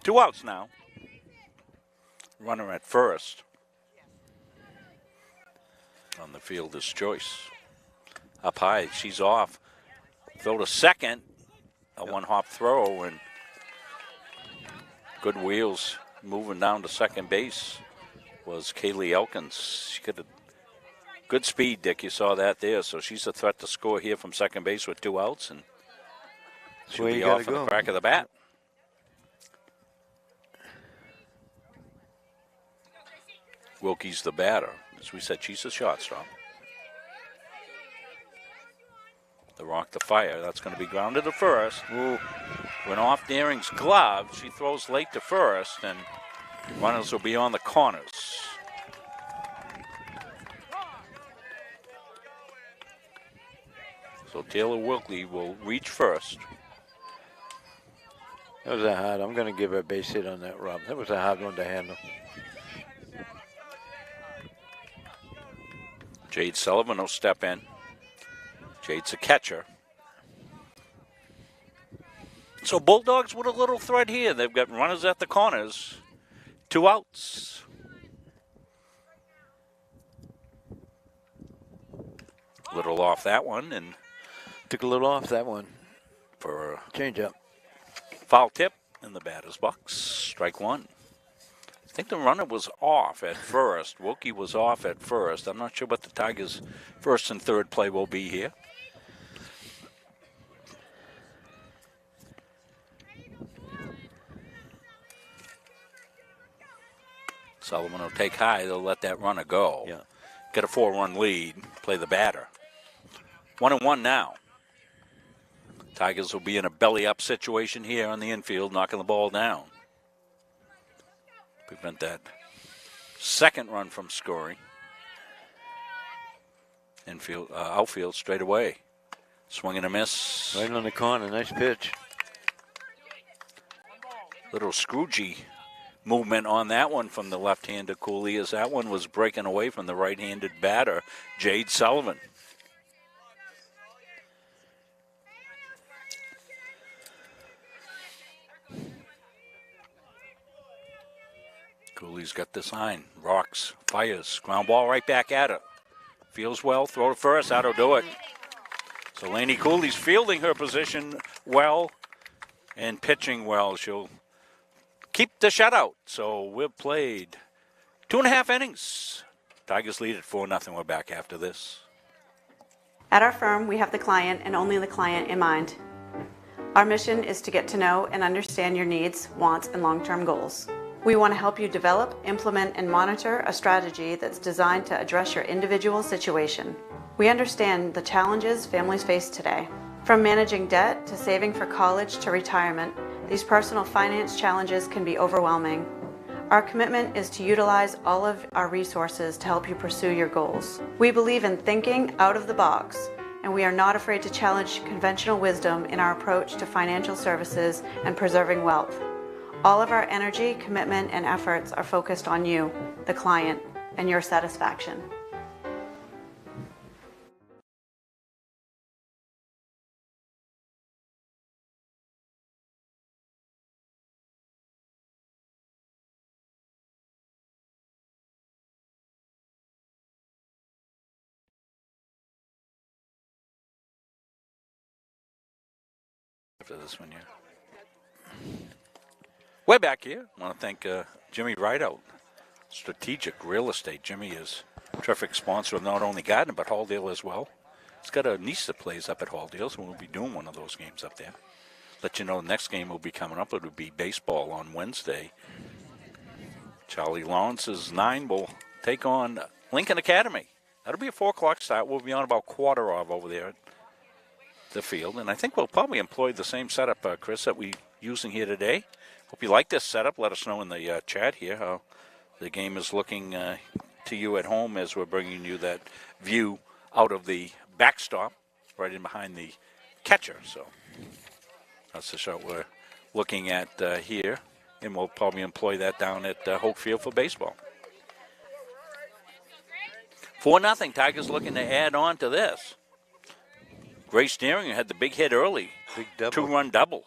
2 outs now. Runner at first. On the fielder's choice. Up high, she's off. Throw to second. A one-hop throw, and good wheels moving down to second base was Kaylee Elkins. She got a good speed, Dick. You saw that there. So she's a threat to score here from second base with 2 outs, and she'll be off in the crack of the bat. Wilkie's the batter. As we said, she's a shortstop. The rock the fire. That's going to be grounded to first. Ooh. Went off Deering's glove. She throws late to first, and runners will be on the corners. So Taylor Wilkie will reach first. That was a hard. I'm going to give her a base hit on that, Rob. That was a hard one to handle. Jade Sullivan will step in. Jade's a catcher. So Bulldogs with a little threat here. They've got runners at the corners. 2 outs. Little off that one, and took a little off that one for a change up. Foul tip in the batter's box. Strike 1. I think the runner was off at first. Wilkie was off at first. I'm not sure what the Tigers' first and third play will be here. Sullivan will take high. They'll let that runner go. Yeah. Get a 4-run lead. Play the batter. 1-1 now. Tigers will be in a belly-up situation here on the infield, knocking the ball down. Prevent that second run from scoring. Infield, outfield straight away. Swing and a miss. Right on the corner. Nice pitch. Little Scroogey movement on that one from the left-handed Cooley, as that one was breaking away from the right-handed batter, Jade Sullivan. Cooley's got the sign. Rocks, fires, ground ball right back at it. Feels well, throw to first, that'll do it. So Lainey Cooley's fielding her position well and pitching well. She'll keep the shutout. So we've played 2.5 innings. Tigers lead at 4-0. We're back after this. At our firm, we have the client and only the client in mind. Our mission is to get to know and understand your needs, wants, and long-term goals. We want to help you develop, implement, and monitor a strategy that's designed to address your individual situation. We understand the challenges families face today. From managing debt to saving for college to retirement, these personal finance challenges can be overwhelming. Our commitment is to utilize all of our resources to help you pursue your goals. We believe in thinking out of the box, and we are not afraid to challenge conventional wisdom in our approach to financial services and preserving wealth. All of our energy, commitment, and efforts are focused on you, the client, and your satisfaction. After this one, yeah. We're back here. I want to thank Jimmy Rideout, Strategic Real Estate. Jimmy is a terrific sponsor of not only Gardiner, but Halldale as well. He's got a niece that plays up at Halldale, so we'll be doing one of those games up there. Let you know the next game will be coming up. It will be baseball on Wednesday. Charlie Lawrence's 9 will take on Lincoln Academy. That'll be a 4 o'clock start. We'll be on about quarter of over there at the field. And I think we'll probably employ the same setup, Chris, that we're using here today. Hope you like this setup. Let us know in the chat here how the game is looking to you at home as we're bringing you that view out of the backstop right in behind the catcher. So that's the shot we're looking at here, and we'll probably employ that down at Hoke Field for baseball. 4-0. Tigers looking to add on to this. Grace Deering had the big hit early. Big double. 2-run double.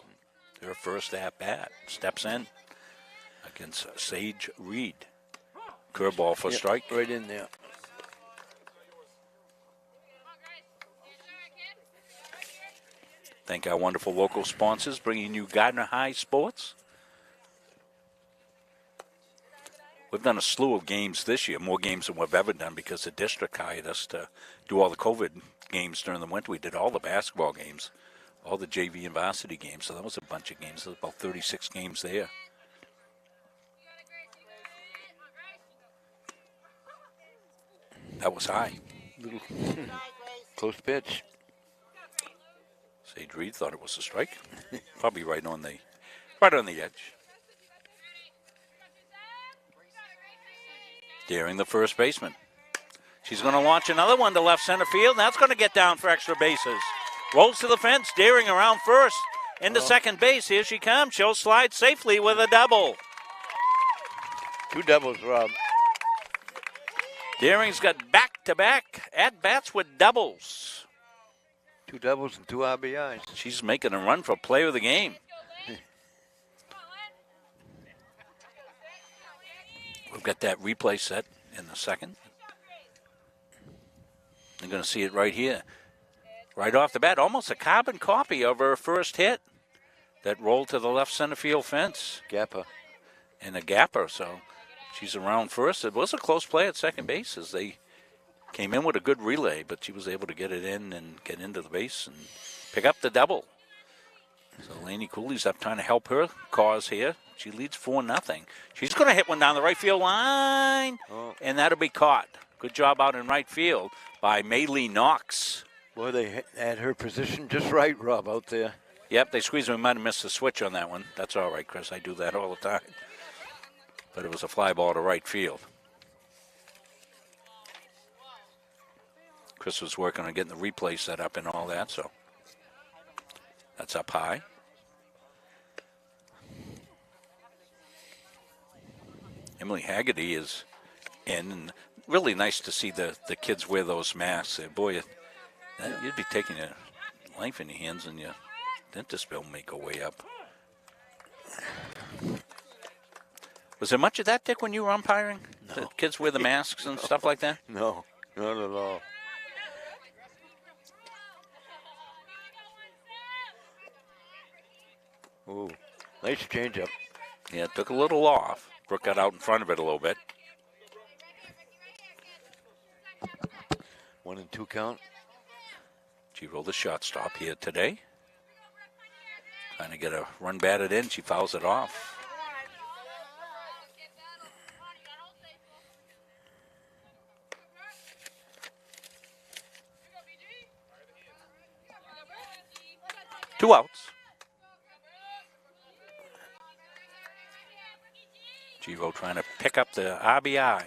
Her first at-bat. Steps in against Sage Reed. Curveball for strike. Right in there. Thank our wonderful local sponsors bringing you Gardiner High Sports. We've done a slew of games this year, more games than we've ever done because the district hired us to do all the COVID games during the winter. We did all the basketball games, all the JV and varsity games. So that was a bunch of games. There was about 36 games there. That was high. Little close pitch. Sage Reed thought it was a strike. Probably right on the edge. Daring, the first baseman. She's going to launch another one to left center field, and that's going to get down for extra bases. Rolls to the fence, Daring around first. Into second base, here she comes. She'll slide safely with a double. 2 doubles, Rob. Daring's got back-to-back at-bats with doubles. 2 doubles and 2 RBIs. She's making a run for player of the game. We've got that replay set in the second. You're going to see it right here. Right off the bat, almost a carbon copy of her first hit that rolled to the left center field fence. Gapper. And a gapper, so she's around first. It was a close play at second base as they came in with a good relay, but she was able to get it in and get into the base and pick up the double. So Lainey Cooley's up trying to help her cause here. She leads 4-0. She's going to hit one down the right field line, and that'll be caught. Good job out in right field by Maylee Knox. Boy, they had her position just right, Rob, out there. Yep, they squeezed her. We might have missed the switch on that one. That's all right, Chris. I do that all the time. But it was a fly ball to right field. Chris was working on getting the replay set up and all that, so that's up high. Emily Haggerty is in, and really nice to see the kids wear those masks. Boy, you'd be taking your life in your hands and your dentist bill may go way up. Was there much of that, Dick, when you were umpiring? No. The kids wear the masks and stuff like that? No, not at all. Ooh, nice changeup. Yeah, it took a little off. Brooke got out in front of it a little bit. 1-2 count. She rolled a shortstop here today. Trying to get a run batted in. She fouls it off. Two outs. Givo trying to pick up the RBI.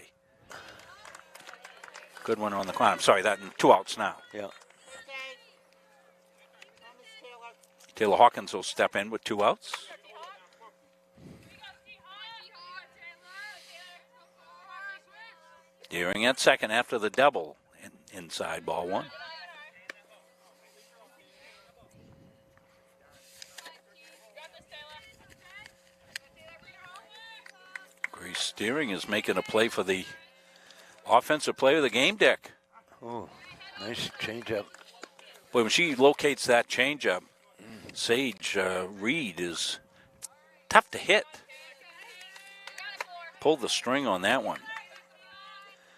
Good one on the climb. Sorry, that 2 outs now. Yeah. Taylor Hawkins will step in with 2 outs. Deering at second after the double. Inside ball 1. Grace Deering is making a play for the offensive player of the game, Dick. Oh, nice changeup. Boy, when she locates that changeup, Sage Reed is tough to hit. Pulled the string on that one.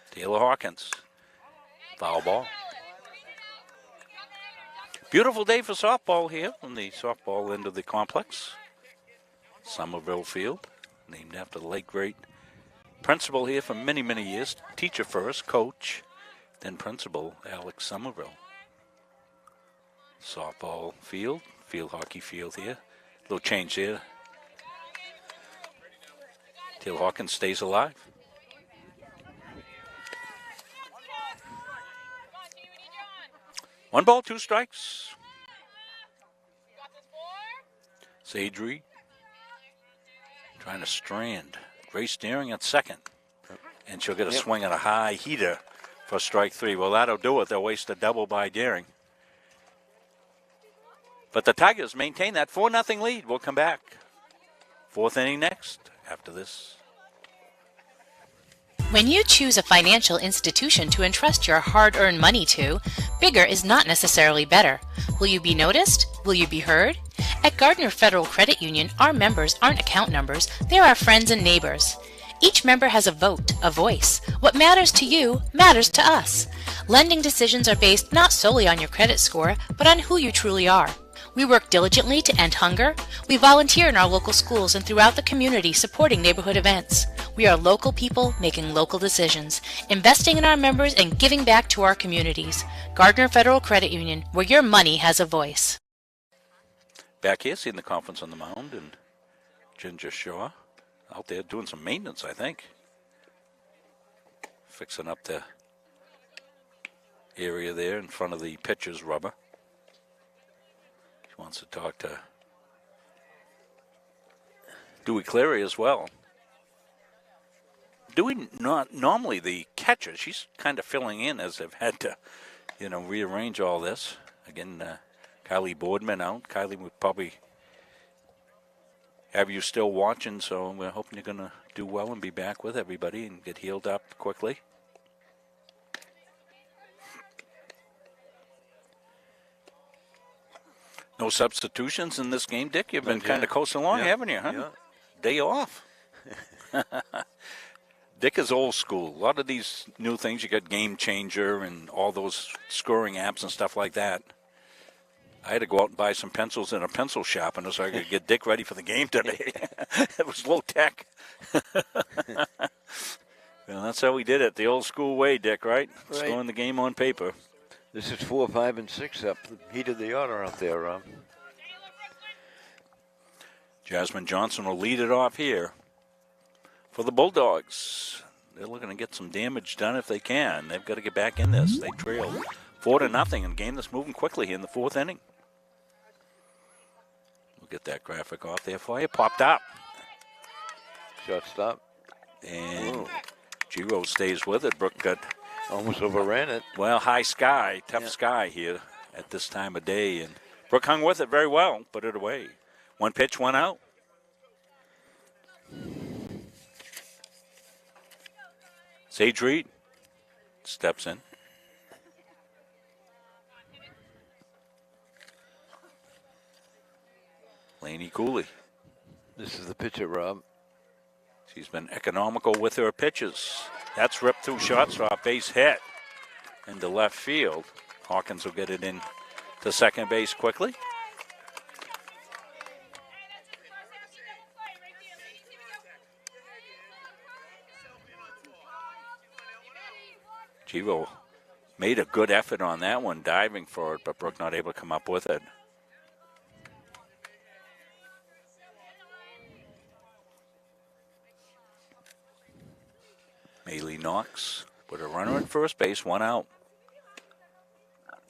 Taylor Hawkins. Foul ball. Beautiful day for softball here from the softball end of the complex. Somerville Field, named after the late great principal here for many, many years. Teacher first, coach, then principal, Alex Somerville. Softball field hockey field here. Little change there. Taylor Hawkins stays alive. One ball, 2 strikes. Sage Reed trying to strand. Grace Deering at second. And she'll get a swing at a high heater for strike 3. Well, that'll do it. They'll waste a double by Deering. But the Tigers maintain that 4-0 lead. We'll come back. 4th inning next after this. When you choose a financial institution to entrust your hard-earned money to, bigger is not necessarily better. Will you be noticed? Will you be heard? At Gardiner Federal Credit Union, our members aren't account numbers, they're our friends and neighbors. Each member has a vote, a voice. What matters to you matters to us. Lending decisions are based not solely on your credit score, but on who you truly are. We work diligently to end hunger. We volunteer in our local schools and throughout the community supporting neighborhood events. We are local people making local decisions, investing in our members and giving back to our communities. Gardiner Federal Credit Union, where your money has a voice. Back here, seeing the conference on the mound, and Ginger Shaw out there doing some maintenance, I think. Fixing up the area there in front of the pitcher's rubber. She wants to talk to Dewey Cleary as well. Dewey, not normally the catcher, she's kind of filling in as they've had to, rearrange all this. Again, Kylie Boardman out. Kylie would probably have you still watching, so we're hoping you're going to do well and be back with everybody and get healed up quickly. No substitutions in this game, Dick? You've been kind of coasting along, haven't you, huh? Yeah. Day off. Dick is old school. A lot of these new things, you got Game Changer and all those scoring apps and stuff like that. I had to go out and buy some pencils in a pencil shop so I could get Dick ready for the game today. It was low tech. Well, that's how we did it, the old school way, Dick, right? Scoring the game on paper. This is 4, 5, and 6 up. Heat of the order out there, Rob. Jasmine Johnson will lead it off here for the Bulldogs. They're looking to get some damage done if they can. They've got to get back in this. They trail 4-0 in a game that's moving quickly in the fourth inning. We'll get that graphic off there for you. Popped up. Shortstop. And Giro stays with it. Brooke got almost overran it. Well, high sky, tough sky here at this time of day. And Brooke hung with it very well, put it away. One pitch, one out. Sage Reed steps in. Laney Cooley. This is the pitcher, Rob. She's been economical with her pitches. That's ripped through shortstop, base hit into left field. Hawkins will get it in to second base quickly. Giro made a good effort on that one, diving for it, but Brooke not able to come up with it. Maylee Knox with a runner at first base, one out.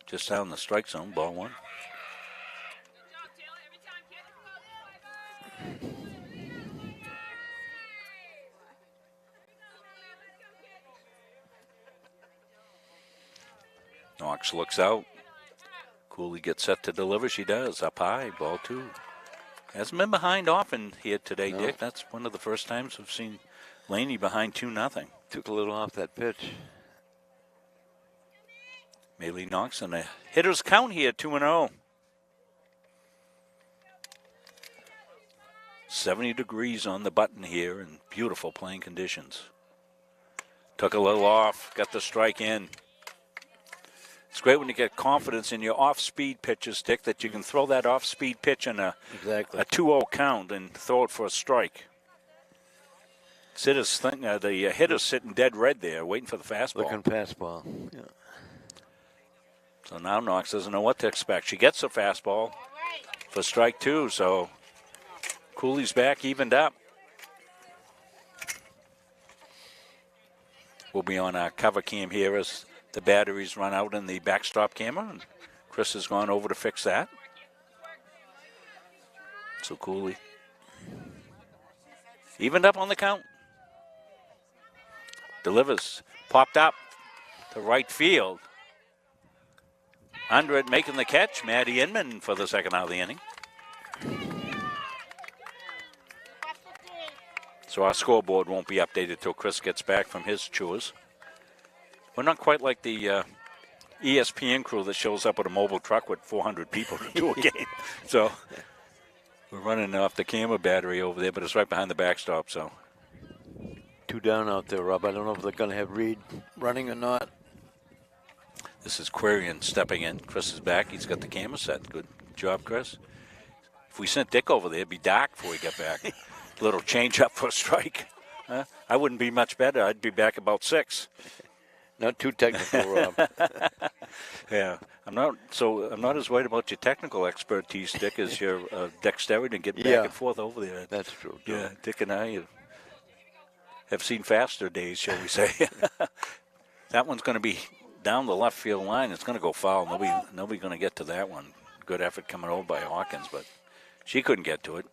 Just down the strike zone, ball one. Knox looks out. Cooley gets set to deliver. She does. Up high, ball two. Hasn't been behind often here today, no. Dick. That's one of the first times we've seen Laney behind 2-0. Took a little off that pitch. Maylee Knox and a hitter's count here, 2-0. 70 degrees on the button here and beautiful playing conditions. Took a little off, got the strike in. It's great when you get confidence in your off-speed pitches, Dick, that you can throw that off-speed pitch in a 2-0 count and throw it for a strike. The hitter's sitting dead red there, waiting for the fastball. Looking fastball. Yeah. So now Knox doesn't know what to expect. She gets a fastball for strike two, so Cooley's back, evened up. We'll be on our cover cam here as the batteries run out in the backstop camera, and Chris has gone over to fix that. So Cooley evened up on the count. Delivers, popped up to right field. Under it, making the catch, Maddie Inman for the second out of the inning. So our scoreboard won't be updated till Chris gets back from his chores. We're not quite like the ESPN crew that shows up with a mobile truck with 400 people to do a game. So we're running off the camera battery over there, but it's right behind the backstop. So 2 down out there, Rob. I don't know if they're going to have Reed running or not. This is Quarian stepping in. Chris is back. He's got the camera set. Good job, Chris. If we sent Dick over there, it'd be dark before we get back. Little change up for a strike. I wouldn't be much better. I'd be back about 6. Not too technical, Rob. Yeah, I'm not as worried about your technical expertise, Dick, as your dexterity to get back and forth over there. That's true. Yeah, Dick and I have seen faster days, shall we say. That one's going to be down the left field line. It's going to go foul. Nobody going to get to that one. Good effort coming over by Hawkins, but she couldn't get to it.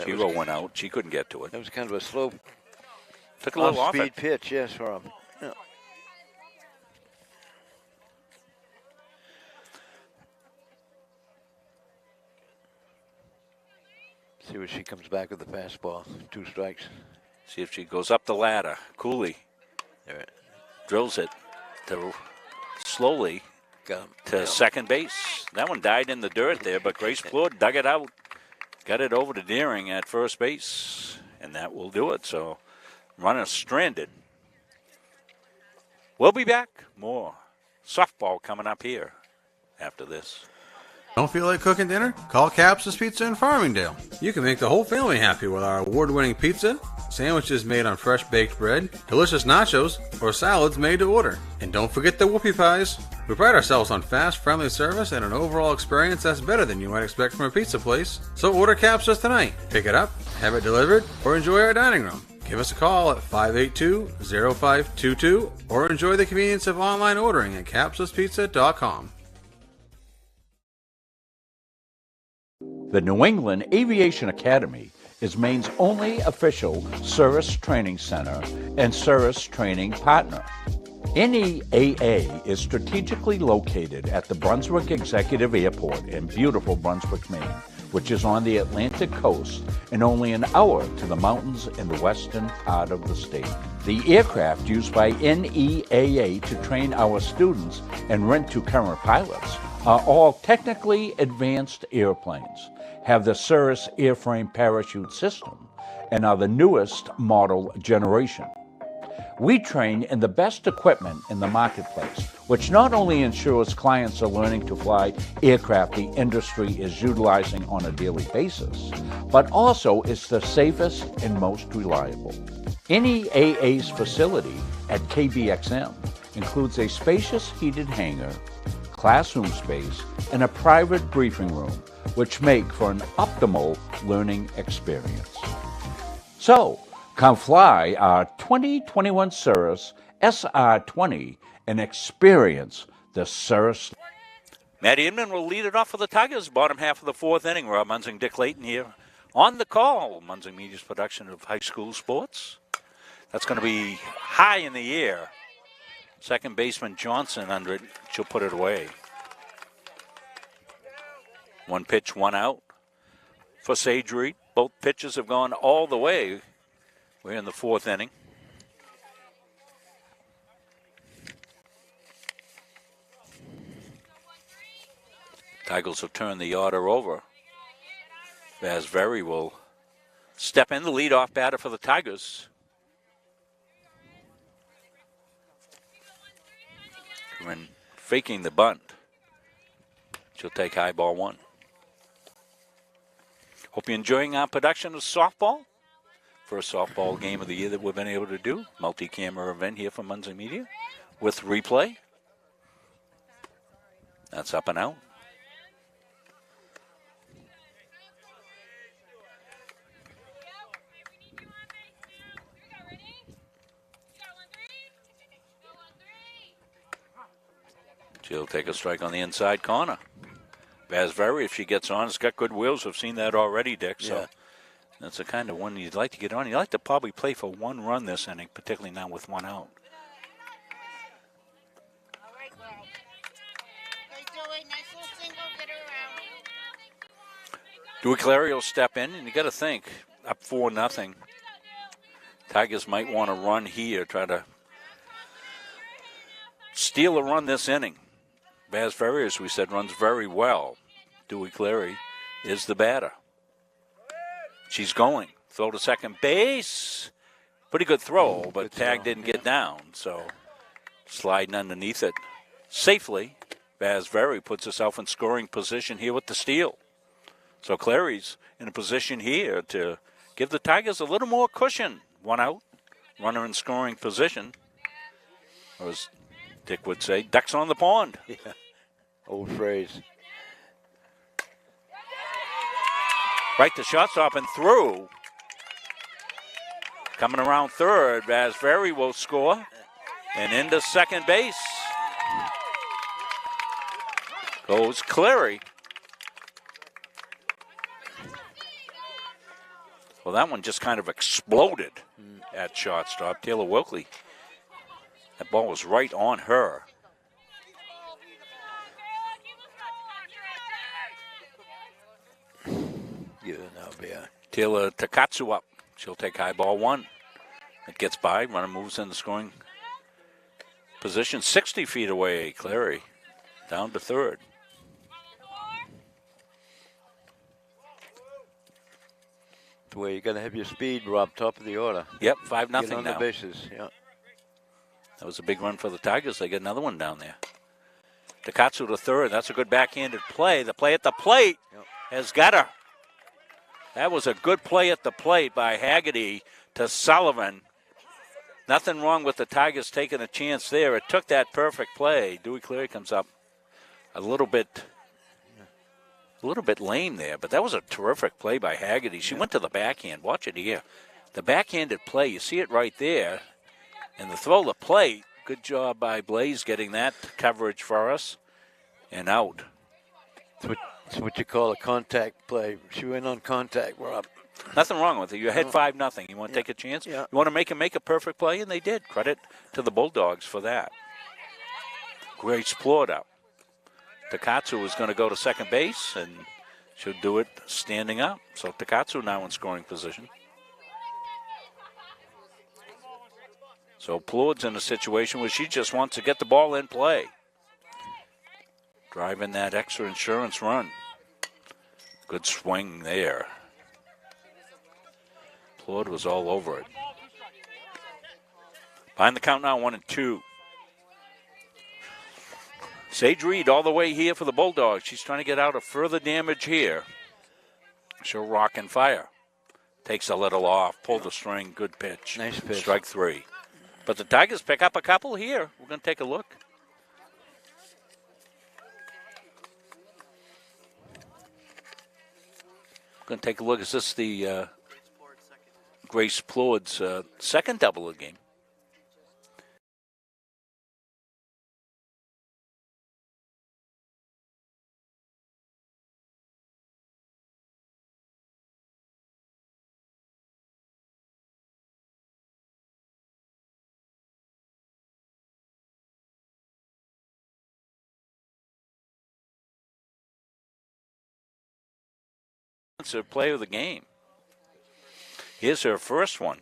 Giro went out. She couldn't get to it. That was kind of a slow, took a little off speed it. pitch, yes, Rob. Yeah. See what she comes back with the fastball. 2 strikes. See if she goes up the ladder. Cooley There. drills it to slowly to second base. That one died in the dirt there, but Grace Floyd dug it out. Got it over to Deering at first base, and that will do it. So, runner stranded. We'll be back. More softball coming up here after this. Don't feel like cooking dinner? Call Capsa's Pizza in Farmingdale. You can make the whole family happy with our award-winning pizza, sandwiches made on fresh baked bread, delicious nachos, or salads made to order. And don't forget the whoopie pies. We pride ourselves on fast, friendly service and an overall experience that's better than you might expect from a pizza place. So order Capsa's tonight. Pick it up, have it delivered, or enjoy our dining room. Give us a call at 582-0522 or enjoy the convenience of online ordering at capsaspizza.com. The New England Aviation Academy is Maine's only official service training center and service training partner. NEAA is strategically located at the Brunswick Executive Airport in beautiful Brunswick, Maine, which is on the Atlantic coast and only an hour to the mountains in the western part of the state. The aircraft used by NEAA to train our students and rent to current pilots are all technically advanced airplanes, have the Cirrus airframe parachute system, and are the newest model generation. We train in the best equipment in the marketplace, which not only ensures clients are learning to fly aircraft the industry is utilizing on a daily basis, but also is the safest and most reliable. NEAA's facility at KBXM includes a spacious heated hangar, classroom space, and a private briefing room, which make for an optimal learning experience. So, come fly our 2021 Cirrus SR20 and experience the Cirrus. Matty Inman will lead it off for the Tigers, bottom half of the 4th inning. Rob Munzing, Dick Layton here on the call. Munzing Media's production of high school sports. That's going to be high in the air. Second baseman Johnson under it. She'll put it away. 1 pitch, 1 out for Sage Reed. Both pitches have gone all the way. We're in the 4th inning. Tigers will turn the order over. Vasveri will step in, the leadoff batter for the Tigers. When faking the bunt, she'll take high ball 1. Hope you're enjoying our production of softball. First softball game of the year that we've been able to do. Multi-camera event here from Munzing Media with replay. That's up and out. She'll take a strike on the inside corner. Vasveri, if she gets on, has got good wheels. We've seen that already, Dick. So that's the kind of one you'd like to get on. You'd like to probably play for 1 run this inning, particularly now with 1 out. Dewey Clary will step in, and you got to think, up 4-0. Tigers might want to run here, try to steal a run this inning. Vasveri, as we said, runs very well. Dewey Clary is the batter. She's going. Throw to second base. Pretty good throw, but tag didn't get down. So sliding underneath it safely. Vasveri puts herself in scoring position here with the steal. So Clary's in a position here to give the Tigers a little more cushion. One out, runner in scoring position. Or as Dick would say, ducks on the pond. Yeah, old phrase. Right to shortstop and through. Coming around third, Vasveri will score. And into second base goes Clary. Well, that one just kind of exploded at shortstop. Taylor Wilkley, that ball was right on her. Yeah, now, yeah. Taylor Takatsu up. She'll take high ball one. It gets by. Runner moves in the scoring position 60 feet away. Clary down to third. The way you got to have your speed, Rob, top of the order. Yep, 5-0 Get on now. the bases, yeah. That was a big run for the Tigers. They get another one down there. Takatsu to third. That's a good backhanded play. The play at the plate has got her. That was a good play at the plate by Haggerty to Sullivan. Nothing wrong with the Tigers taking a chance there. It took that perfect play. Dewey Cleary comes up a little bit lame there, but that was a terrific play by Haggerty. She went to the backhand. Watch it here. The backhanded play, you see it right there. And the throw to plate, good job by Blaze getting that coverage for us. And out. It's what you call a contact play. She went on contact, Rob. Nothing wrong with it. You're ahead 5-0. You want to take a chance? Yeah. You want to make a perfect play, and they did. Credit to the Bulldogs for that. Great split up. Takatsu is going to go to second base, and she'll do it standing up. So Takatsu now in scoring position. So Plourd's in a situation where she just wants to get the ball in play. Driving that extra insurance run. Good swing there. Plourd was all over it. Behind the count now, 1-2. Sage Reed all the way here for the Bulldogs. She's trying to get out of further damage here. She'll rock and fire. Takes a little off, pull the string, good pitch. Nice pitch. Strike three. But the Tigers pick up a couple here. We're going to take a look. We're going to take a look. Is this the Grace Plourd's second double of the game? Her play of the game. Here's her first one.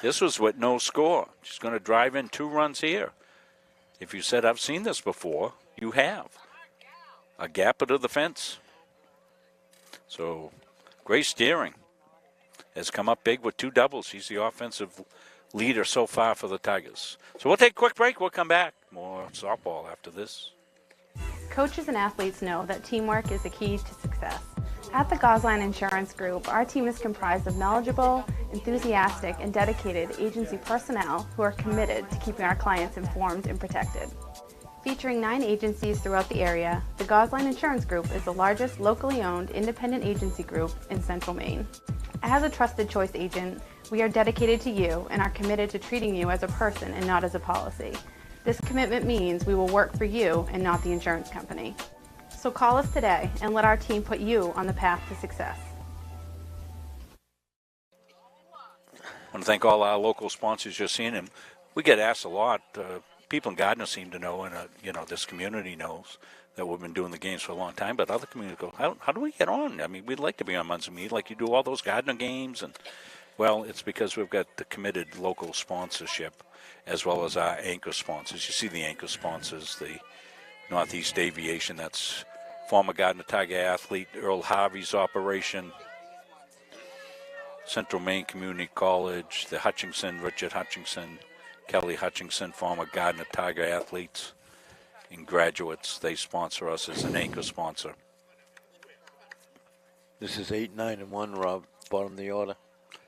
This was with no score. She's going to drive in 2 runs here. If you said, I've seen this before, you have. A gap into the fence. So Grace Deering has come up big with 2 doubles. She's the offensive leader so far for the Tigers. So we'll take a quick break. We'll come back. More softball after this. Coaches and athletes know that teamwork is the key to success. At the Gosline Insurance Group, our team is comprised of knowledgeable, enthusiastic, and dedicated agency personnel who are committed to keeping our clients informed and protected. Featuring 9 agencies throughout the area, the Gosline Insurance Group is the largest locally owned independent agency group in Central Maine. As a trusted choice agent, we are dedicated to you and are committed to treating you as a person and not as a policy. This commitment means we will work for you and not the insurance company. So call us today and let our team put you on the path to success. I want to thank all our local sponsors you're seeing. And we get asked a lot. People in Gardiner seem to know, and this community knows that we've been doing the games for a long time. But other communities go, how do we get on? I mean, we'd like to be on Munson Mead, like you do all those Gardiner games. And well, it's because we've got the committed local sponsorship as well as our anchor sponsors. You see the anchor sponsors, the Northeast Aviation, that's former Gardiner Tiger athlete Earl Harvey's operation. Central Maine Community College, the Hutchinson, Richard Hutchinson, Kelly Hutchinson, former Gardiner Tiger athletes and graduates. They sponsor us as an anchor sponsor. This is 8, 9, and 1, Rob. Bottom of the order.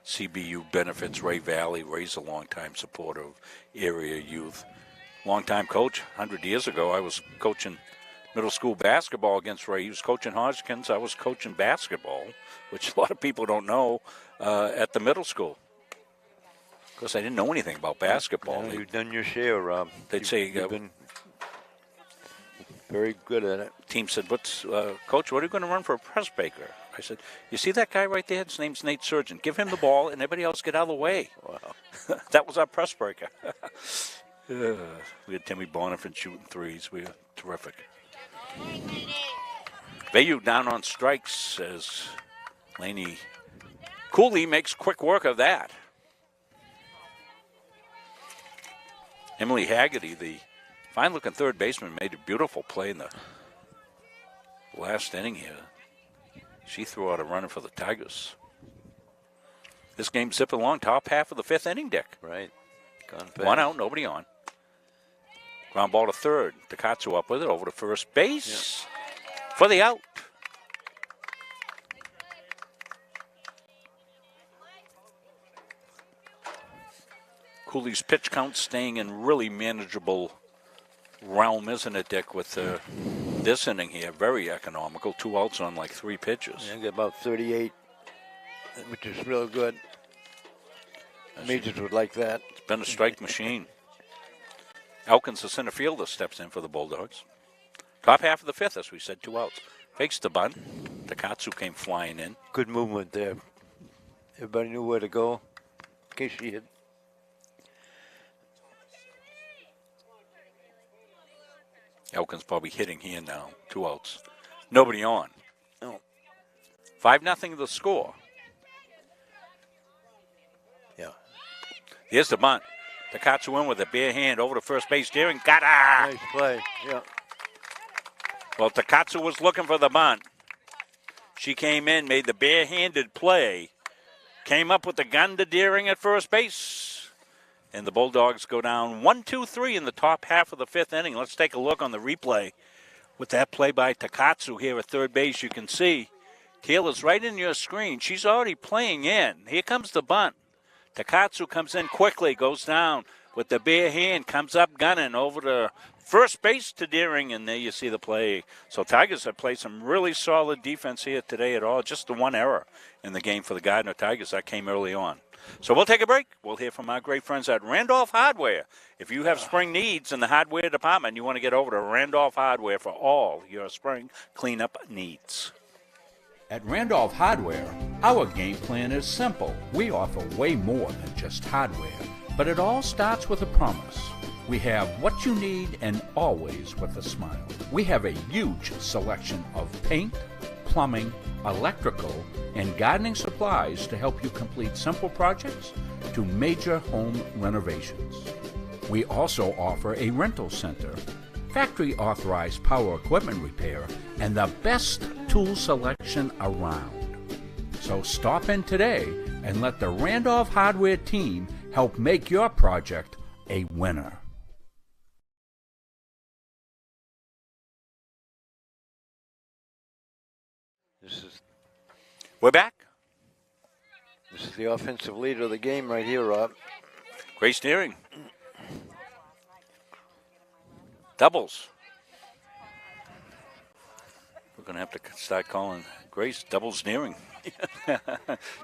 CBU benefits Ray Valley. Ray's a longtime supporter of area youth. Longtime coach. 100 years ago, I was coaching middle school basketball against Ray. He was coaching Hodgkins. I was coaching basketball, which a lot of people don't know, at the middle school. Of course, I didn't know anything about basketball. Yeah, you've done your share, Rob. They'd say, you've been very good at it. Team said, Coach, what are you going to run for a press breaker? I said, you see that guy right there? His name's Nate Surgeon. Give him the ball and everybody else get out of the way. Wow. That was our press breaker. We had Timmy Bonifant shooting threes. We were terrific. Bayou down on strikes as Laney Cooley makes quick work of that. Emily Haggerty, the fine-looking third baseman, made a beautiful play in the last inning here. She threw out a runner for the Tigers. This game's zipping along, top half of the fifth inning, Dick. Right. One out, nobody on. Ground ball to third. Takatsu up with it, over to first base for the out. Cooley's pitch count staying in really manageable realm, isn't it, Dick, with this inning here? Very economical. 2 outs on like 3 pitches. Yeah, get about 38, which is real good. Majors would like that. It's been a strike machine. Elkins, the center fielder, steps in for the Bulldogs. Top half of the fifth, as we said, 2 outs. Fakes the bunt. Takatsu came flying in. Good movement there. Everybody knew where to go in case she hit. Elkins probably hitting here now. 2 outs. Nobody on. No. 5-0 the score. Yeah. Here's the bunt. Takatsu in with a bare hand over to first base. Deering got her. Nice play. Yeah. Well, Takatsu was looking for the bunt. She came in, made the bare-handed play. Came up with the gun to Deering at first base. And the Bulldogs go down 1-2-3 in the top half of the fifth inning. Let's take a look on the replay. With that play by Takatsu here at third base, you can see Taylor's right in your screen. She's already playing in. Here comes the bunt. Takatsu comes in quickly, goes down with the bare hand, comes up gunning over to first base to Deering, and there you see the play. So Tigers have played some really solid defense here today at all. Just the one error in the game for the Gardiner Tigers. That came early on. So we'll take a break. We'll hear from our great friends at Randolph Hardware. If you have spring needs in the hardware department, you want to get over to Randolph Hardware for all your spring cleanup needs. At Randolph Hardware, our game plan is simple. We offer way more than just hardware, but it all starts with a promise. We have what you need and always with a smile. We have a huge selection of paint, plumbing, electrical, and gardening supplies to help you complete simple projects to major home renovations. We also offer a rental center, factory authorized power equipment repair, and the best tool selection around. So stop in today and let the Randolph Hardware team help make your project a winner. We're back. This is the offensive leader of the game right here, Rob. Grace Deering. Doubles. We're going to have to start calling Grace Doubles Deering.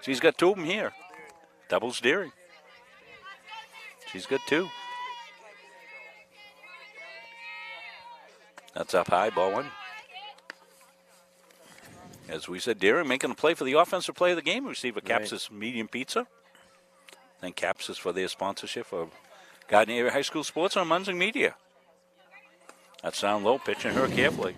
She's got 2 of them here. Doubles Deering. She's got 2. That's up high, ball 1. As we said, Deering making a play for the offensive play of the game. Receive a Capsis medium pizza. Thank Capsis for their sponsorship of Gardiner Area High School Sports on Munzing Media. That's down low, pitching her carefully.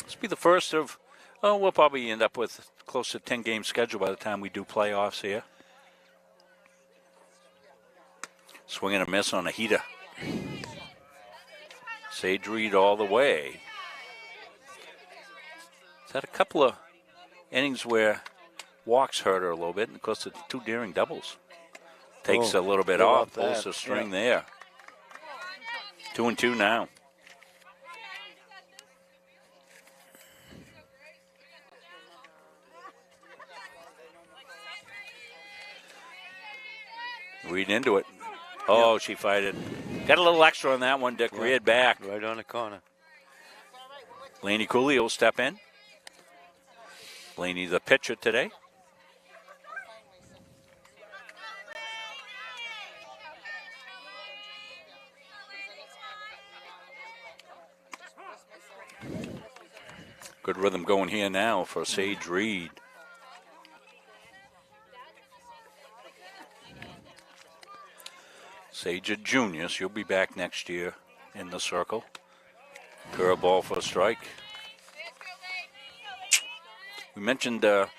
This will be the first of, we'll probably end up with close to 10-game schedule by the time we do playoffs here. Swing and a miss on a heater. Sage Reed all the way. He's had a couple of innings where walks hurt her a little bit, and of course the 2 daring doubles. Takes a little bit off, pulls the string there. 2-2 now. Read into it. Oh, she fighted. Got a little extra on that one, Dick. Reared back. Right on the corner. Laney Cooley will step in. Laney, the pitcher today. Good rhythm going here now for Sage Reed. Sage a junior, she'll be back next year in the circle. Curveball for a strike. We mentioned Halldale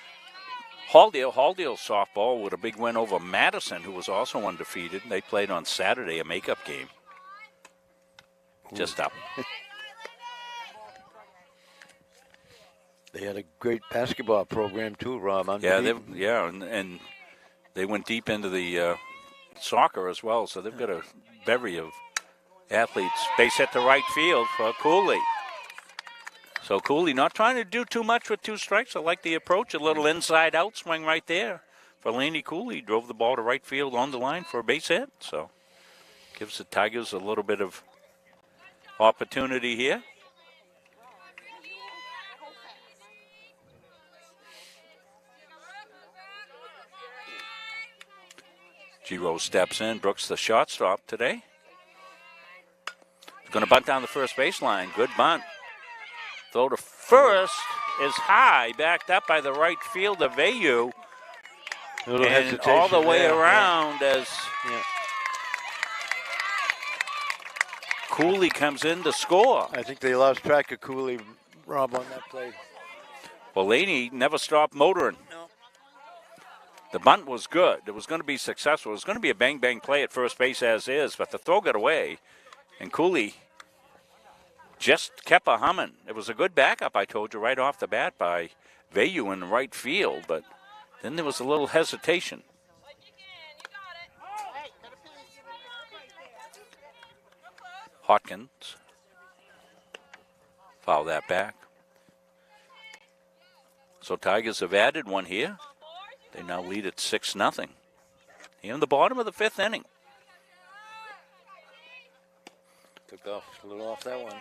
softball with a big win over Madison, who was also undefeated. They played on Saturday, a makeup game. Just up. They had a great basketball program too, Rob. Yeah, and they went deep into the soccer as well, so they've got a bevy of athletes. Base hit to right field for Cooley. So Cooley not trying to do too much with 2 strikes. I like the approach. A little inside out swing right there for Laney Cooley. Drove the ball to right field on the line for a base hit. So gives the Tigers a little bit of opportunity here. Giro steps in. Brooks the shortstop today. He's going to bunt down the first baseline. Good bunt. Throw to first is high. Backed up by the right fielder, Vayu. And all the way around as Cooley comes in to score. I think they lost track of Cooley, Rob, on that play. Well, Laney never stopped motoring. The bunt was good. It was going to be successful. It was going to be a bang-bang play at first base as is, but the throw got away, and Cooley just kept a humming. It was a good backup, I told you, right off the bat by Vayu in the right field, but then there was a little hesitation. Hawkins foul that back. So Tigers have added one here. They now lead at 6-0. Here in the bottom of the 5th inning. Took off a little off that one.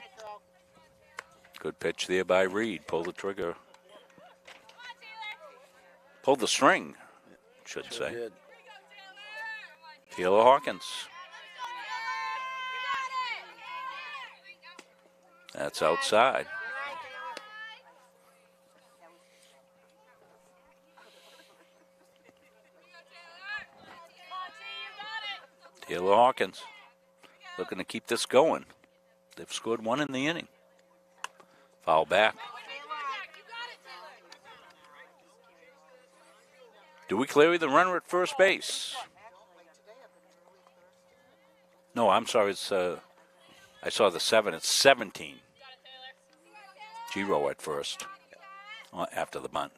Good pitch there by Reed. Pull the trigger. Pull the string, should say. Did. Taylor Hawkins. That's outside. Taylor Hawkins looking to keep this going. They've scored 1 in the inning. Foul back. Dewey Cleary, the runner at first base. No, I'm sorry. It's I saw the 7. It's 17. Giro at first after the bunt.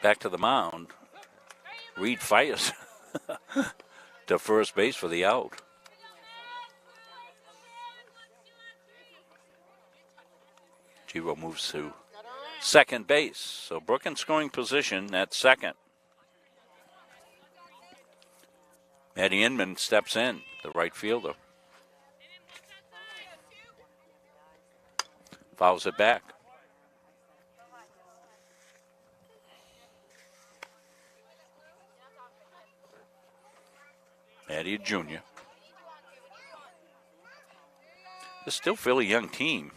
Back to the mound. Reed fires to first base for the out. Giro moves to second base. So Brook in scoring position at second. Maddie Inman steps in, the right fielder. Fouls it back. Maddie, a junior. They're still a fairly young team.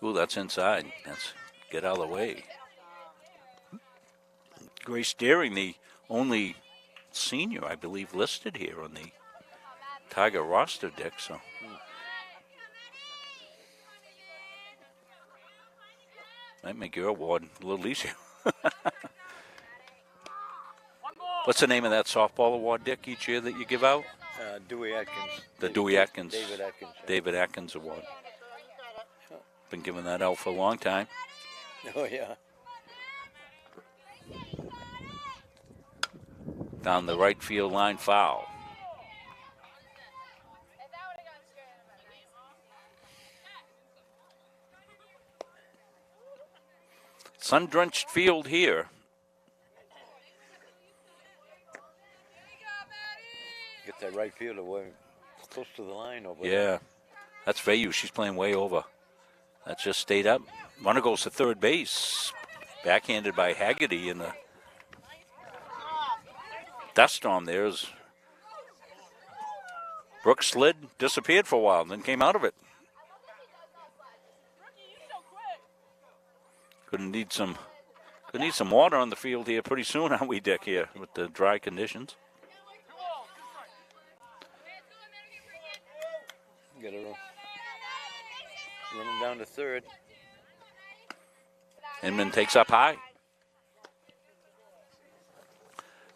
Ooh, that's inside. That's get out of the way. Grace Deering, the only senior, I believe, listed here on the Tiger roster, Dick. So might make your award a little easier. What's the name of that softball award, Dick, each year that you give out? Dewey Atkins. The Dewey Atkins. David Atkins. David Atkins Award. Been giving that out for a long time. Oh, yeah. Down the right field line, foul. Sun-drenched field here. Get that right field away, close to the line over there. Yeah, that's Vayu. She's playing way over. That just stayed up. Runner goes to third base. Backhanded by Haggerty in the dust storm there. As Brooks slid, disappeared for a while, and then came out of it. Gonna need some water on the field here pretty soon, aren't we, Dick, here with the dry conditions? Get her running down to third. Inman takes up high.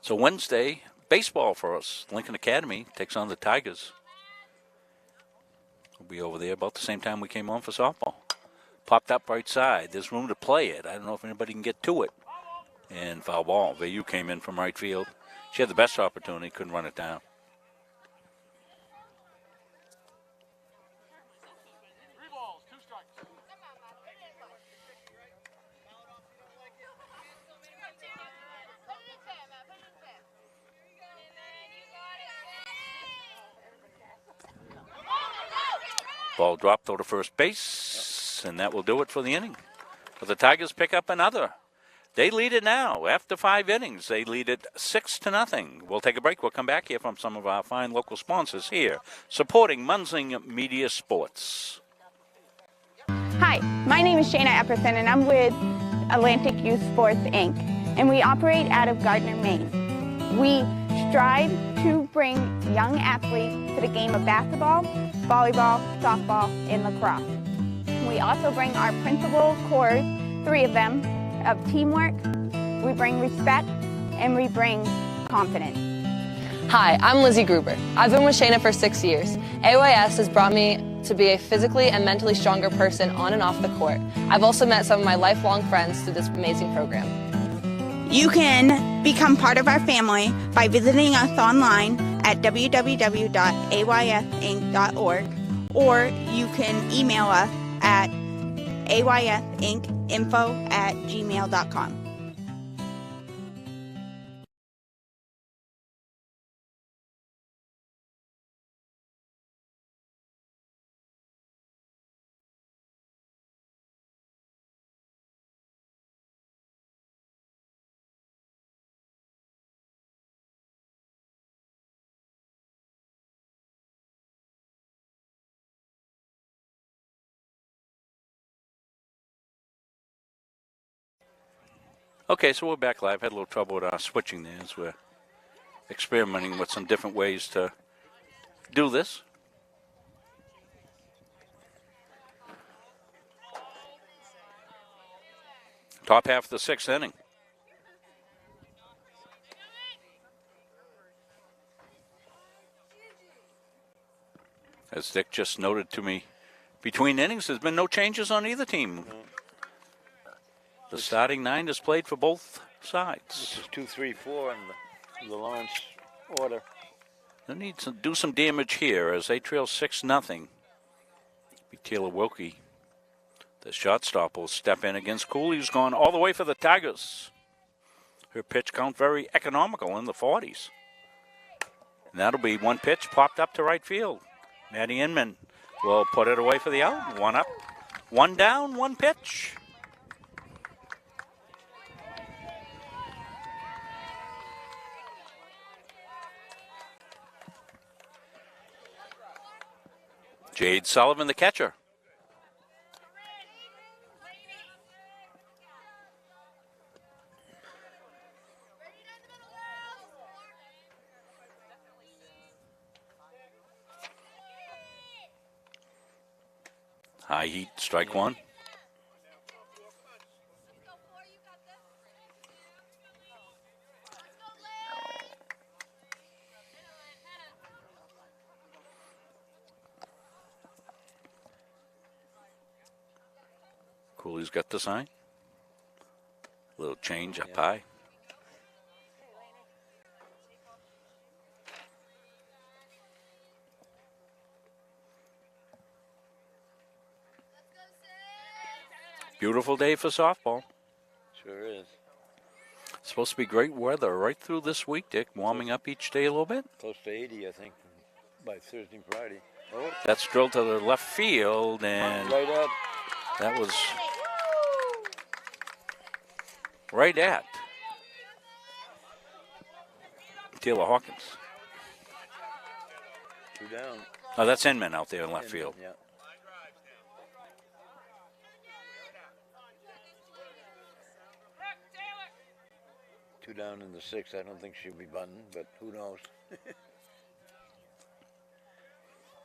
So Wednesday, baseball for us. Lincoln Academy takes on the Tigers. We'll be over there about the same time we came on for softball. Popped up right side. There's room to play it. I don't know if anybody can get to it. And foul ball. Vayu came in from right field. She had the best opportunity, couldn't run it down. Ball dropped over to first base, and that will do it for the inning. But the Tigers pick up another. They lead it now. After 5 innings, they lead it 6-0. We'll take a break. We'll come back here from some of our fine local sponsors here, supporting Munzing Media Sports. Hi, my name is Shayna Epperson, and I'm with Atlantic Youth Sports, Inc., and we operate out of Gardiner, Maine. We strive to bring young athletes to the game of basketball, volleyball, softball, and lacrosse. We also bring our principal cores, 3 of them, of teamwork, we bring respect, and we bring confidence. Hi, I'm Lizzie Gruber. I've been with Shayna for 6 years. AYS has brought me to be a physically and mentally stronger person on and off the court. I've also met some of my lifelong friends through this amazing program. You can become part of our family by visiting us online at www.aysinc.org, or you can email us at aysincinfo@gmail.com. Okay, so we're back live. Had a little trouble with our switching there as we're experimenting with some different ways to do this. Top half of the 6th inning. As Dick just noted to me, between innings, there's been no changes on either team. The starting 9 is played for both sides. This is 2, 3, 4 in the launch order. They need to do some damage here as they trail 6-0. Be Taylor Wilkie, the shortstop, will step in against Cooley, who's gone all the way for the Tigers. Her pitch count very economical in the 40s. And that'll be one pitch popped up to right field. Maddie Inman will put it away for the out. 1 up, 1 down, 1 pitch. Jade Sullivan, the catcher. High heat, strike 1. Cooley's got the sign. A little change up high. Beautiful day for softball. Sure is. Supposed to be great weather right through this week, Dick. Warming up each day a little bit. Close to 80, I think, by Thursday and Friday. Oh. That's drilled to the left field, and right up. That was right at Taylor Hawkins. 2 down. Oh, that's Inman out there in left field. Yeah. Two down in the 6th. I don't think she'll be bunting, but who knows?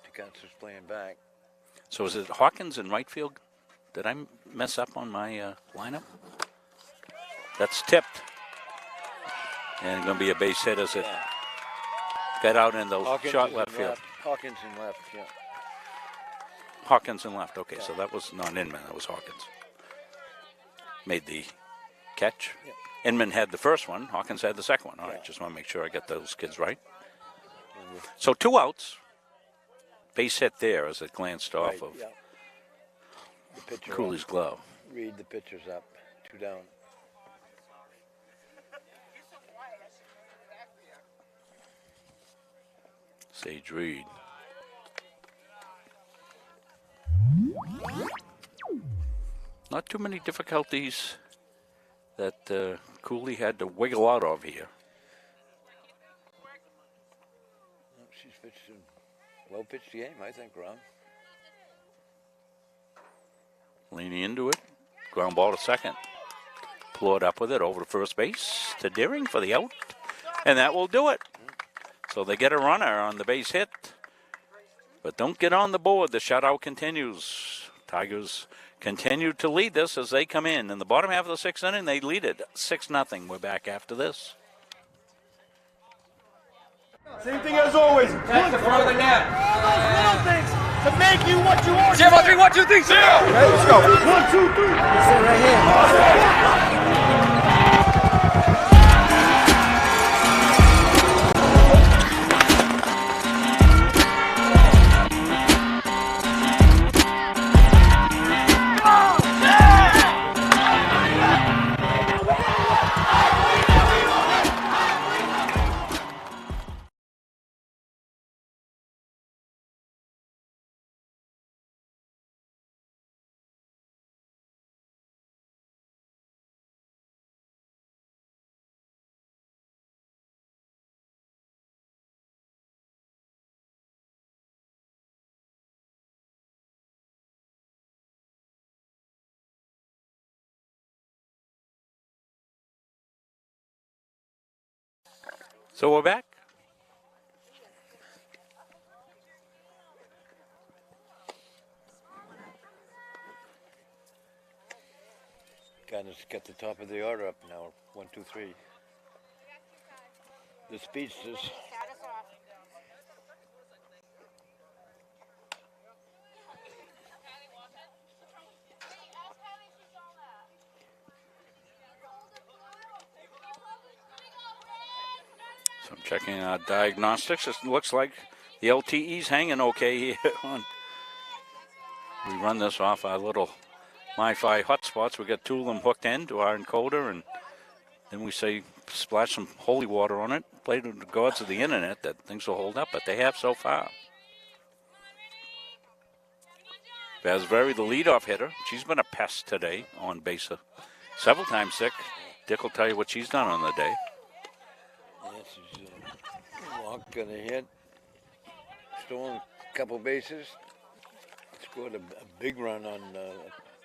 DeConcer's playing back. So is it Hawkins in right field? Did I mess up on my lineup? That's tipped. And going to be a base hit as it got out in the Hawkins short left field. Hawkins in left, yeah. Hawkins in left. Okay, so that was not Inman. That was Hawkins. Made the catch. Yeah. Inman had the first one. Hawkins had the second one. All right, just want to make sure I got those kids right. So 2 outs. Base hit there as it glanced off of Cooley's glove. Read the pitcher's up. 2 down. Sage Reed. Not too many difficulties that Cooley had to wiggle out of here. She's pitched a well-pitched game, I think, Ron. Leaning into it. Ground ball to second. Plowed up with it over to first base to Deering for the out. And that will do it. So they get a runner on the base hit. But don't get on the board. The shutout continues. Tigers continue to lead this as they come in. In the bottom half of the 6th inning, they lead it 6-0. We're back after this. Same thing as always. That's the front of the net. Little things to make you what you are. 0, 3, 1, 2, 3, 0. Okay, let's go. 1, 2, 3. Sit right here. So we're back. Gardner's got the top of the order up now. 1, 2, 3. The speedsters. So I'm checking our diagnostics. It looks like the LTE's hanging okay here. We run this off our little MiFi hotspots. We got 2 of them hooked into our encoder, and then we say splash some holy water on it. Pray to the gods of the internet that things will hold up, but they have so far. Vasveri, the leadoff hitter. She's been a pest today on base. Several times sick. Dick will tell you what she's done on the day. Yeah, she's walked, got a hit, stolen a couple bases, scored a big run on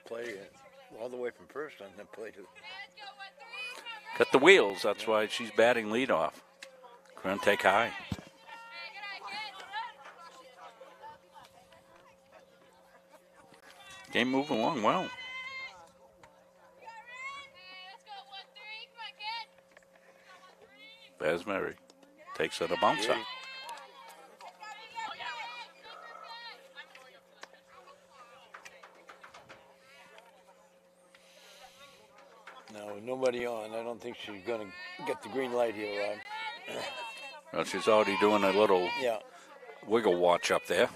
play all the way from first on that play to. Got the wheels. That's why she's batting leadoff. Going to take high. Game moving along well. Vasmeri takes it a bouncer. nobody on. I don't think she's going to get the green light here, Rod. Well, she's already doing a little Yeah. wiggle watch up there.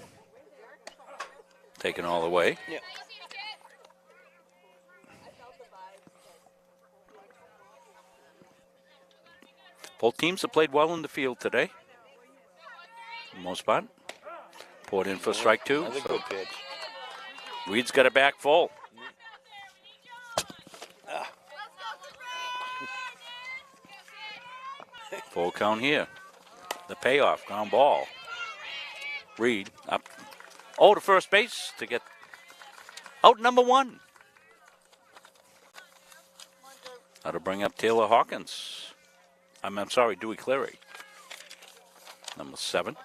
Taking all the way. Yeah. Both teams have played well in the field today. For the most part. Poured in for strike two. Another good pitch. Reed's got it back full. Full count here. The payoff, ground ball. Reed up. Oh, to first base to get out number one. How to bring up Taylor Hawkins. I'm sorry, Dewey Cleary. Number 7.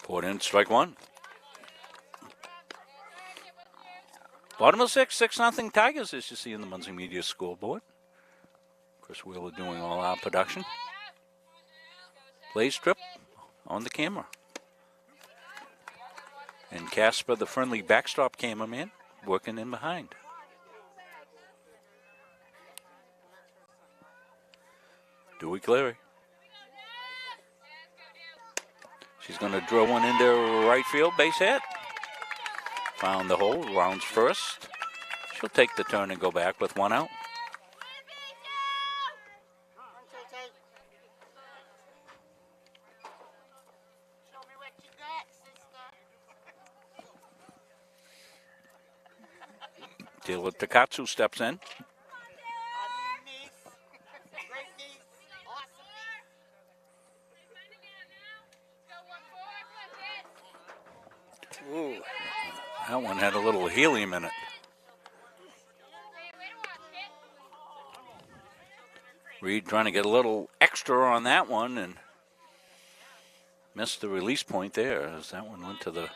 Poured in, strike one. Bottom of 6, 6-0 Tigers, as you see in the Muncie Media scoreboard. Chris Wheeler doing all our production. Play strip on the camera. And Casper, the friendly backstop cameraman, working in behind. Dewey Cleary. She's going to drill one into right field, base hit. Found the hole, rounds first. She'll take the turn and go back with one out. Taylor Takatsu steps in. Ooh. That one had a little helium in it. Reed trying to get a little extra on that one and missed the release point there as that one went to the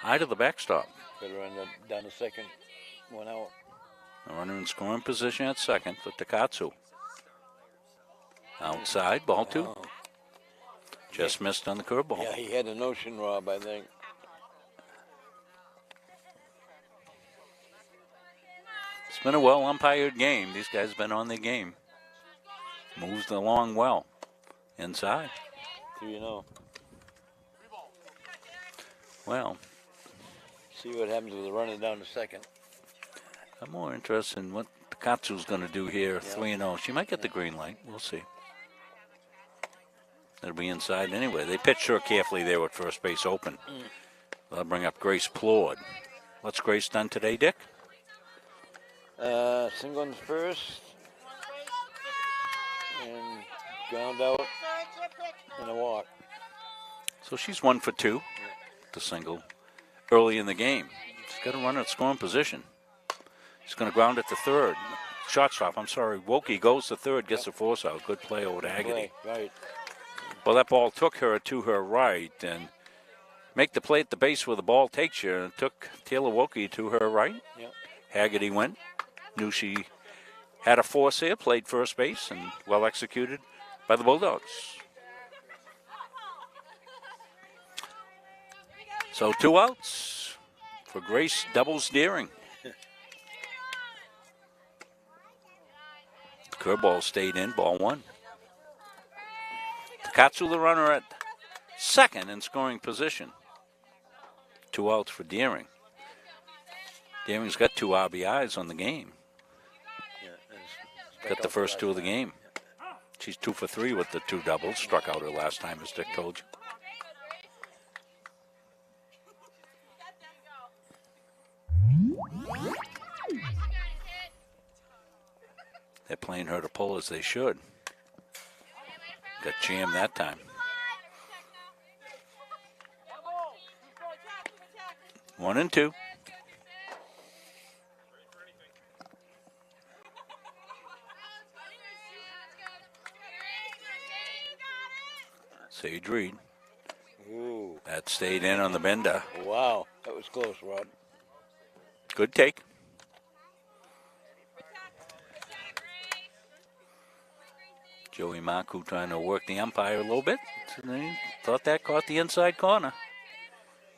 height of the backstop. Could run down to second. One out. A runner in scoring position at second for Takatsu. Outside, ball 2. Oh. Just missed on the curveball. Yeah, he had a notion, Rob, I think. It's been a well umpired game. These guys have been on their game. Moves along well. Inside. 3-0. Well. See what happens with the running down to second. I'm more interested in what Takatsu's going to do here. 3-0. She might get the green light. We'll see. It'll be inside anyway. They pitched her carefully there with first base open. They'll bring up Grace Plord. What's Grace done today, Dick? Single on first. And ground out. And a walk. So she's 1 for 2. The single early in the game. She's got a runner at scoring position. She's going to ground it to third. Shortstop, I'm sorry. Wokey goes to third, gets the force out. Good play over to Haggerty. Right. Well, that ball took her to her right, and make the play at the base where the ball takes you. And took Taylor Wokey to her right. Yep. Haggerty went. Knew she had a force here, played first base, and well executed by the Bulldogs. So 2 outs for Grace Doubles Deering. Curveball stayed in, ball 1. Takatsu, the runner at second in scoring position. 2 outs for Deering. Deering's got 2 RBIs on the game. Got the first 2 of the game. She's 2 for 3 with the 2 doubles. Struck out her last time, as Dick told you. They're playing her to pull as they should. Got jammed that time. 1-2. Sage Reed. Ooh. That stayed in on the bender. Wow. That was close, Rod. Good take. Joey Marcoux trying to work the umpire a little bit. And he thought that caught the inside corner.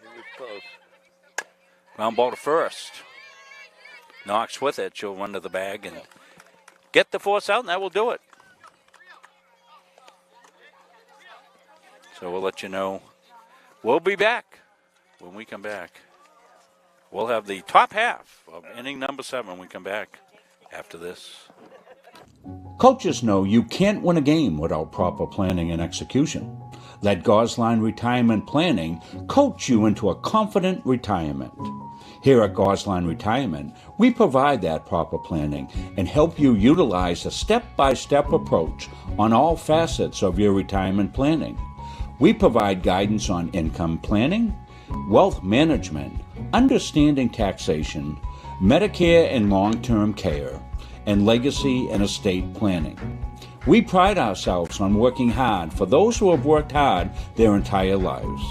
It was close. Ground ball to first. Knox with it. She'll run to the bag and get the force out, and that will do it. So we'll let you know. We'll be back when we come back. We'll have the top half of inning number 7 when we come back after this. Coaches know you can't win a game without proper planning and execution. Let Gosline Retirement Planning coach you into a confident retirement. Here at Gosline Retirement, we provide that proper planning and help you utilize a step-by-step approach on all facets of your retirement planning. We provide guidance on income planning, wealth management, understanding taxation, Medicare and long-term care, and legacy and estate planning. We pride ourselves on working hard for those who have worked hard their entire lives.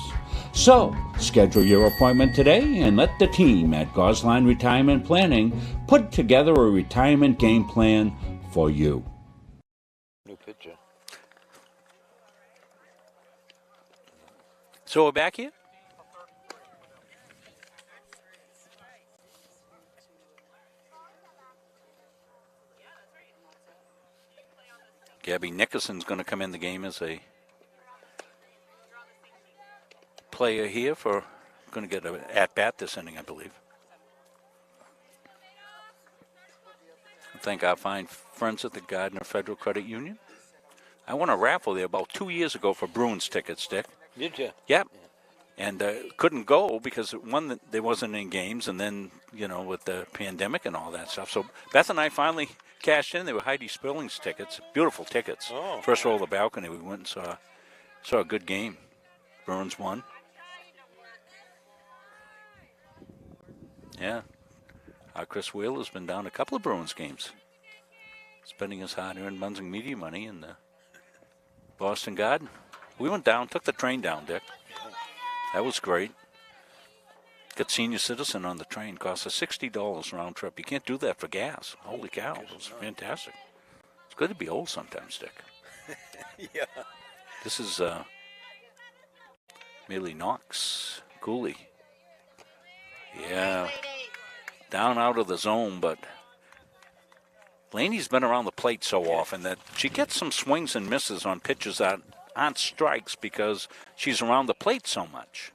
So, schedule your appointment today and let the team at Gosline Retirement Planning put together a retirement game plan for you. New picture. So we're back here? Gabby Nickerson's going to come in the game as a player here for going to get an at-bat this inning, I believe. I thank our fine friends at the Gardiner Federal Credit Union. I won a raffle there about 2 years ago for Bruins tickets, Dick. Did you? Yep. And couldn't go because, one, there wasn't any games, and then, you know, with the pandemic and all that stuff. So Beth and I finally cashed in. They were Heidi Spilling's tickets, beautiful tickets. Oh. First row of the balcony, we went and saw a good game. Bruins won. Yeah. Chris Wheeler's been down a couple of Bruins games, spending his hard-earned Munzing media money in the Boston Garden. We went down, took the train down, Dick. That was great. Got senior citizen on the train. Cost us $60 round trip. You can't do that for gas. Holy cow. It was fantastic. It's good to be old sometimes, Dick. Yeah. This is Millie Knox. Cooley. Yeah. Down out of the zone, but Laney's been around the plate so often that she gets some swings and misses on pitches that aren't strikes because she's around the plate so much.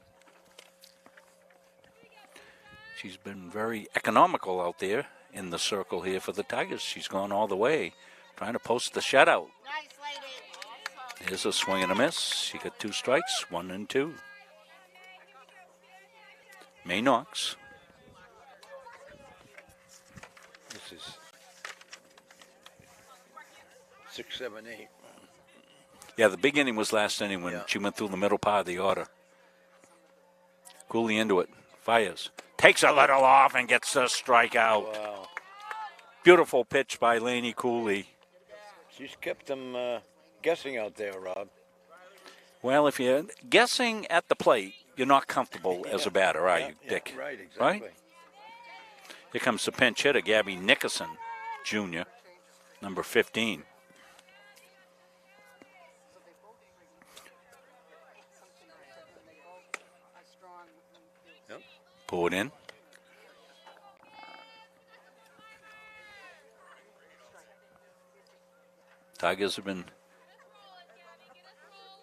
She's been very economical out there in the circle here for the Tigers. She's gone all the way, trying to post the shutout. Here's a swing and a miss. She got 2 strikes, 1 and 2. May Knox. This is 6, 7, 8. Yeah, the big inning was last inning when she went through the middle part of the order. Cooley into it. Fires. Takes a little off and gets the strikeout. Wow. Beautiful pitch by Laney Cooley. She's kept them guessing out there, Rob. Well, if you're guessing at the plate, you're not comfortable as a batter, are you, Dick? Right, exactly. Right? Here comes the pinch hitter, Gabby Nickerson, Jr., number 15. Pull it in. Tigers have been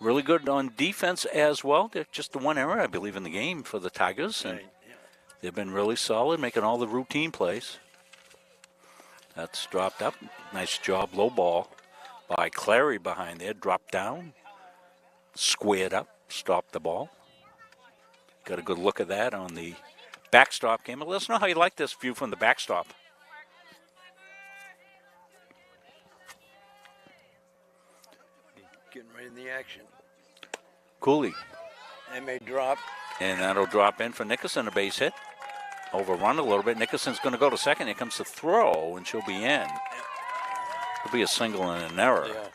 really good on defense as well. They're just the one error, I believe, in the game for the Tigers. And they've been really solid, making all the routine plays. That's dropped up. Nice job, low ball by Clary behind there. Dropped down, squared up, stopped the ball. Got a good look at that on the backstop game. Let us know how you like this view from the backstop. Getting right in the action. Cooley. They may drop. And that'll drop in for Nickerson, a base hit. Overrun a little bit. Nickerson's going to go to second. Here comes the throw, and she'll be in. It'll be a single and an error. Yeah.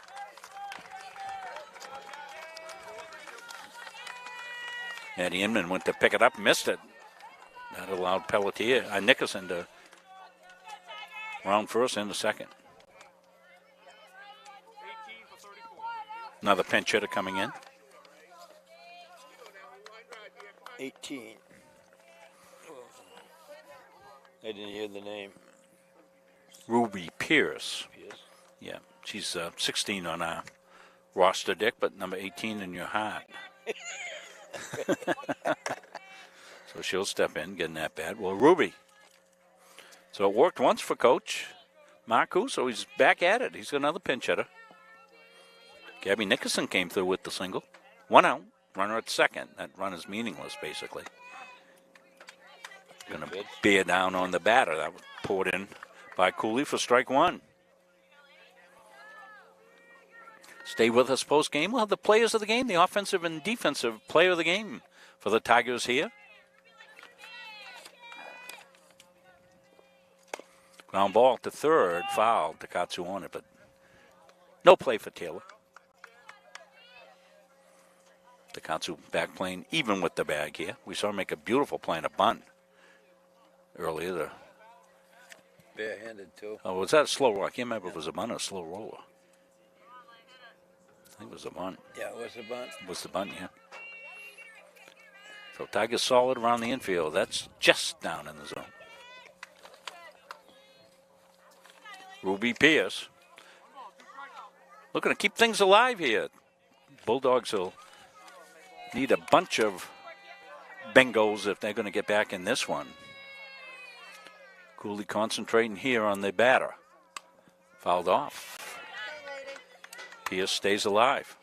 Eddie Inman went to pick it up, missed it. That allowed Nickerson to round first into second. Another pinch hitter coming in. 18. I didn't hear the name. Ruby Pierce. Pierce. Yeah, she's 16 on our roster, Dick, but number 18 in your heart. So she'll step in, getting that bad. Well, Ruby. So it worked once for Coach Marcoux, so he's back at it. He's got another pinch hitter. Gabby Nickerson came through with the single. 1 out, runner at second. That run is meaningless, basically. Going to bear down on the batter. That was poured in by Cooley for strike one. Stay with us post-game. We'll have the players of the game, the offensive and defensive player of the game for the Tigers here. Ground ball to third, foul. Takatsu on it, but no play for Taylor. Takatsu back playing even with the bag here. We saw him make a beautiful play in a bunt earlier. Barehanded, too. Oh, was that a slow roll? I can't remember if it was a bunt or a slow roller. I think it was a bunt. Yeah, it was a bunt. It was the bunt, yeah. So Tigers solid around the infield. That's just down in the zone. Ruby Pierce looking to keep things alive here. Bulldogs will need a bunch of bingos if they're going to get back in this one. Cooley concentrating here on the batter. Fouled off. Pierce stays alive.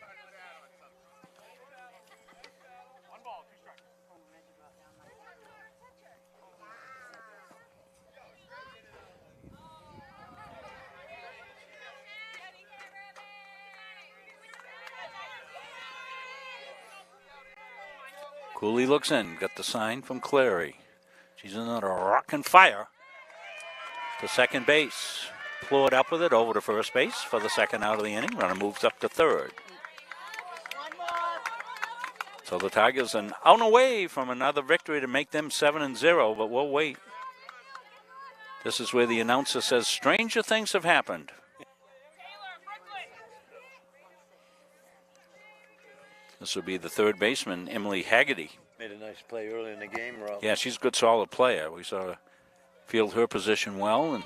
Cooley looks in, got the sign from Clary. She's another rockin' fire to second base. Plowed up with it over to first base for the second out of the inning. Runner moves up to third. So the Tigers are out and away from another victory to make them 7-0, but we'll wait. This is where the announcer says stranger things have happened. This will be the third baseman, Emily Haggerty. Made a nice play early in the game, Rob. Yeah, she's a good, solid player. We saw her field her position well, and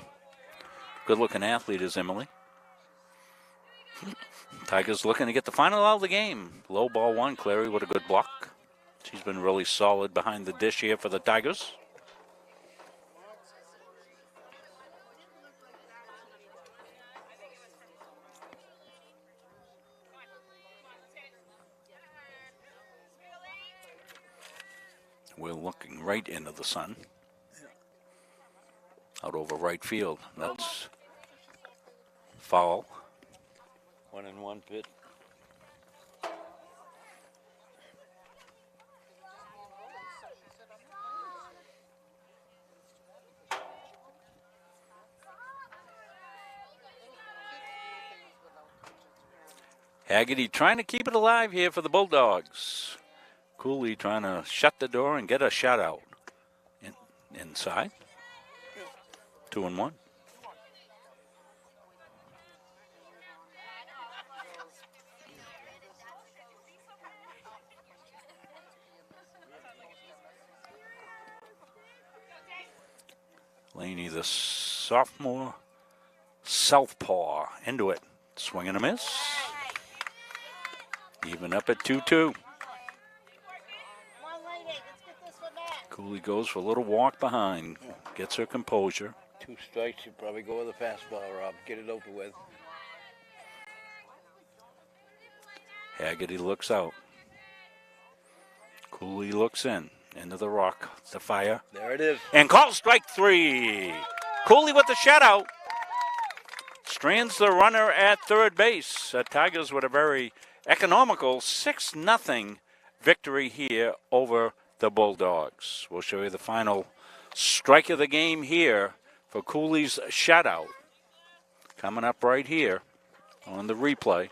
good-looking athlete is Emily. Tigers looking to get the final out of the game. Low ball one, Clary with a good block. She's been really solid behind the dish here for the Tigers. We're looking right into the sun. Out over right field. That's foul. 1-1 pitch. Haggerty trying to keep it alive here for the Bulldogs. Cooley trying to shut the door and get a shutout. Inside. 2-1. Laney, the sophomore southpaw, into it. Swing and a miss. Even up at 2-2. Cooley goes for a little walk behind. Gets her composure. 2 strikes, you probably go with a fastball, Rob. Get it over with. Haggerty looks out. Cooley looks in. Into the rock. The fire. There it is. And calls strike 3. Cooley with the shutout. Strands the runner at third base. Tigers with a very economical 6-0 victory here over the Bulldogs. We'll show you the final strike of the game here for Cooley's shutout. Coming up right here on the replay.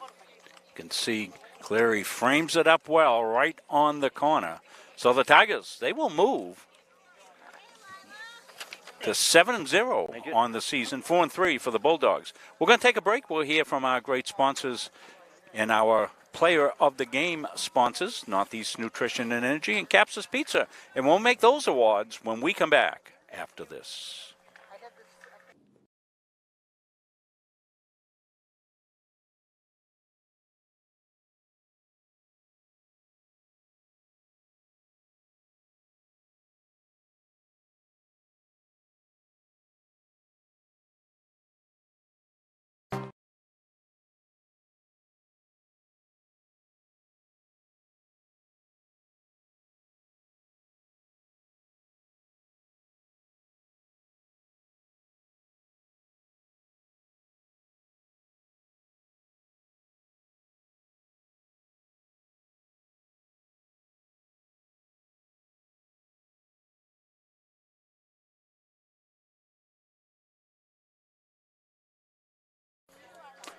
You can see Clary frames it up well right on the corner. So the Tigers, they will move to 7-0 on the season, 4-3 for the Bulldogs. We're going to take a break. We'll hear from our great sponsors and our player of the game sponsors, Northeast Nutrition and Energy and Capsus Pizza. And we'll make those awards when we come back after this.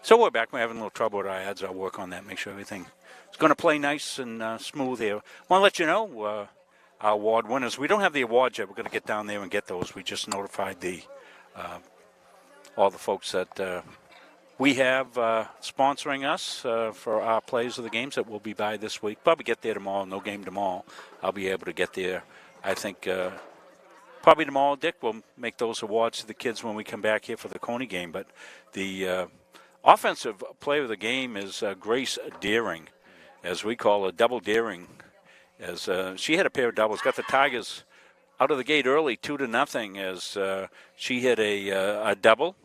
So we're back. We're having a little trouble with our ads. I'll work on that, make sure everything is going to play nice and smooth here. I want to let you know our award winners. We don't have the awards yet. We're going to get down there and get those. We just notified all the folks that we have sponsoring us for our plays of the games that will be by this week. Probably get there tomorrow. No game tomorrow. I'll be able to get there, I think, probably tomorrow. Dick will make those awards to the kids when we come back here for the Coney game. But the offensive player of the game is Grace Deering, as we call her, double Deering, as she had a pair of doubles. Got the Tigers out of the gate early, 2-0, as she hit a double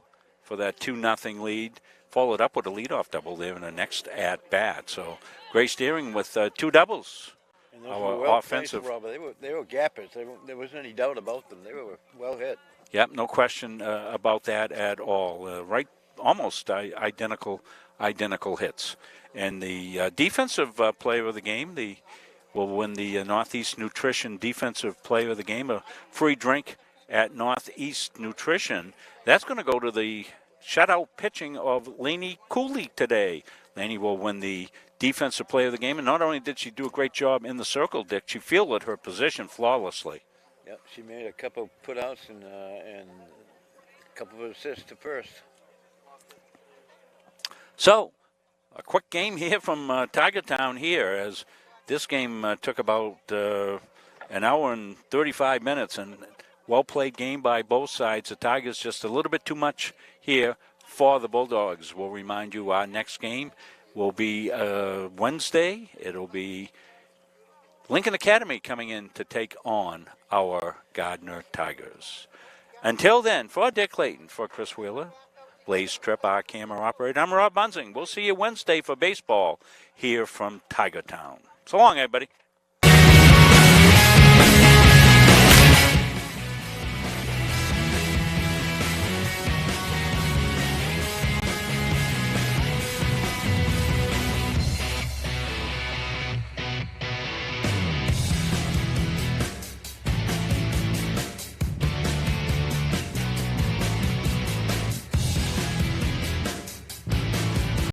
for that 2-0 lead, followed up with a leadoff double there in the next at bat. So Grace Deering with 2 doubles. And those our were well offensive. Placed, they were gappers. There wasn't any doubt about them. They were well hit. Yep, no question about that at all. Right. Almost identical hits. And the defensive player of the game will win the Northeast Nutrition Defensive Player of the Game, a free drink at Northeast Nutrition. That's going to go to the shutout pitching of Lainey Cooley today. Lainey will win the Defensive Player of the Game, and not only did she do a great job in the circle, Dick, she fielded her position flawlessly. Yep, she made a couple putouts and a couple of assists to first. So, a quick game here from Tiger Town here, as this game took about an hour and 35 minutes, and well-played game by both sides. The Tigers just a little bit too much here for the Bulldogs. We'll remind you our next game will be Wednesday. It'll be Lincoln Academy coming in to take on our Gardiner Tigers. Until then, for Dick Clayton, for Chris Wheeler, Blaze Tripp, our camera operator, I'm Rob Bunzing. We'll see you Wednesday for baseball here from Tiger Town. So long, everybody.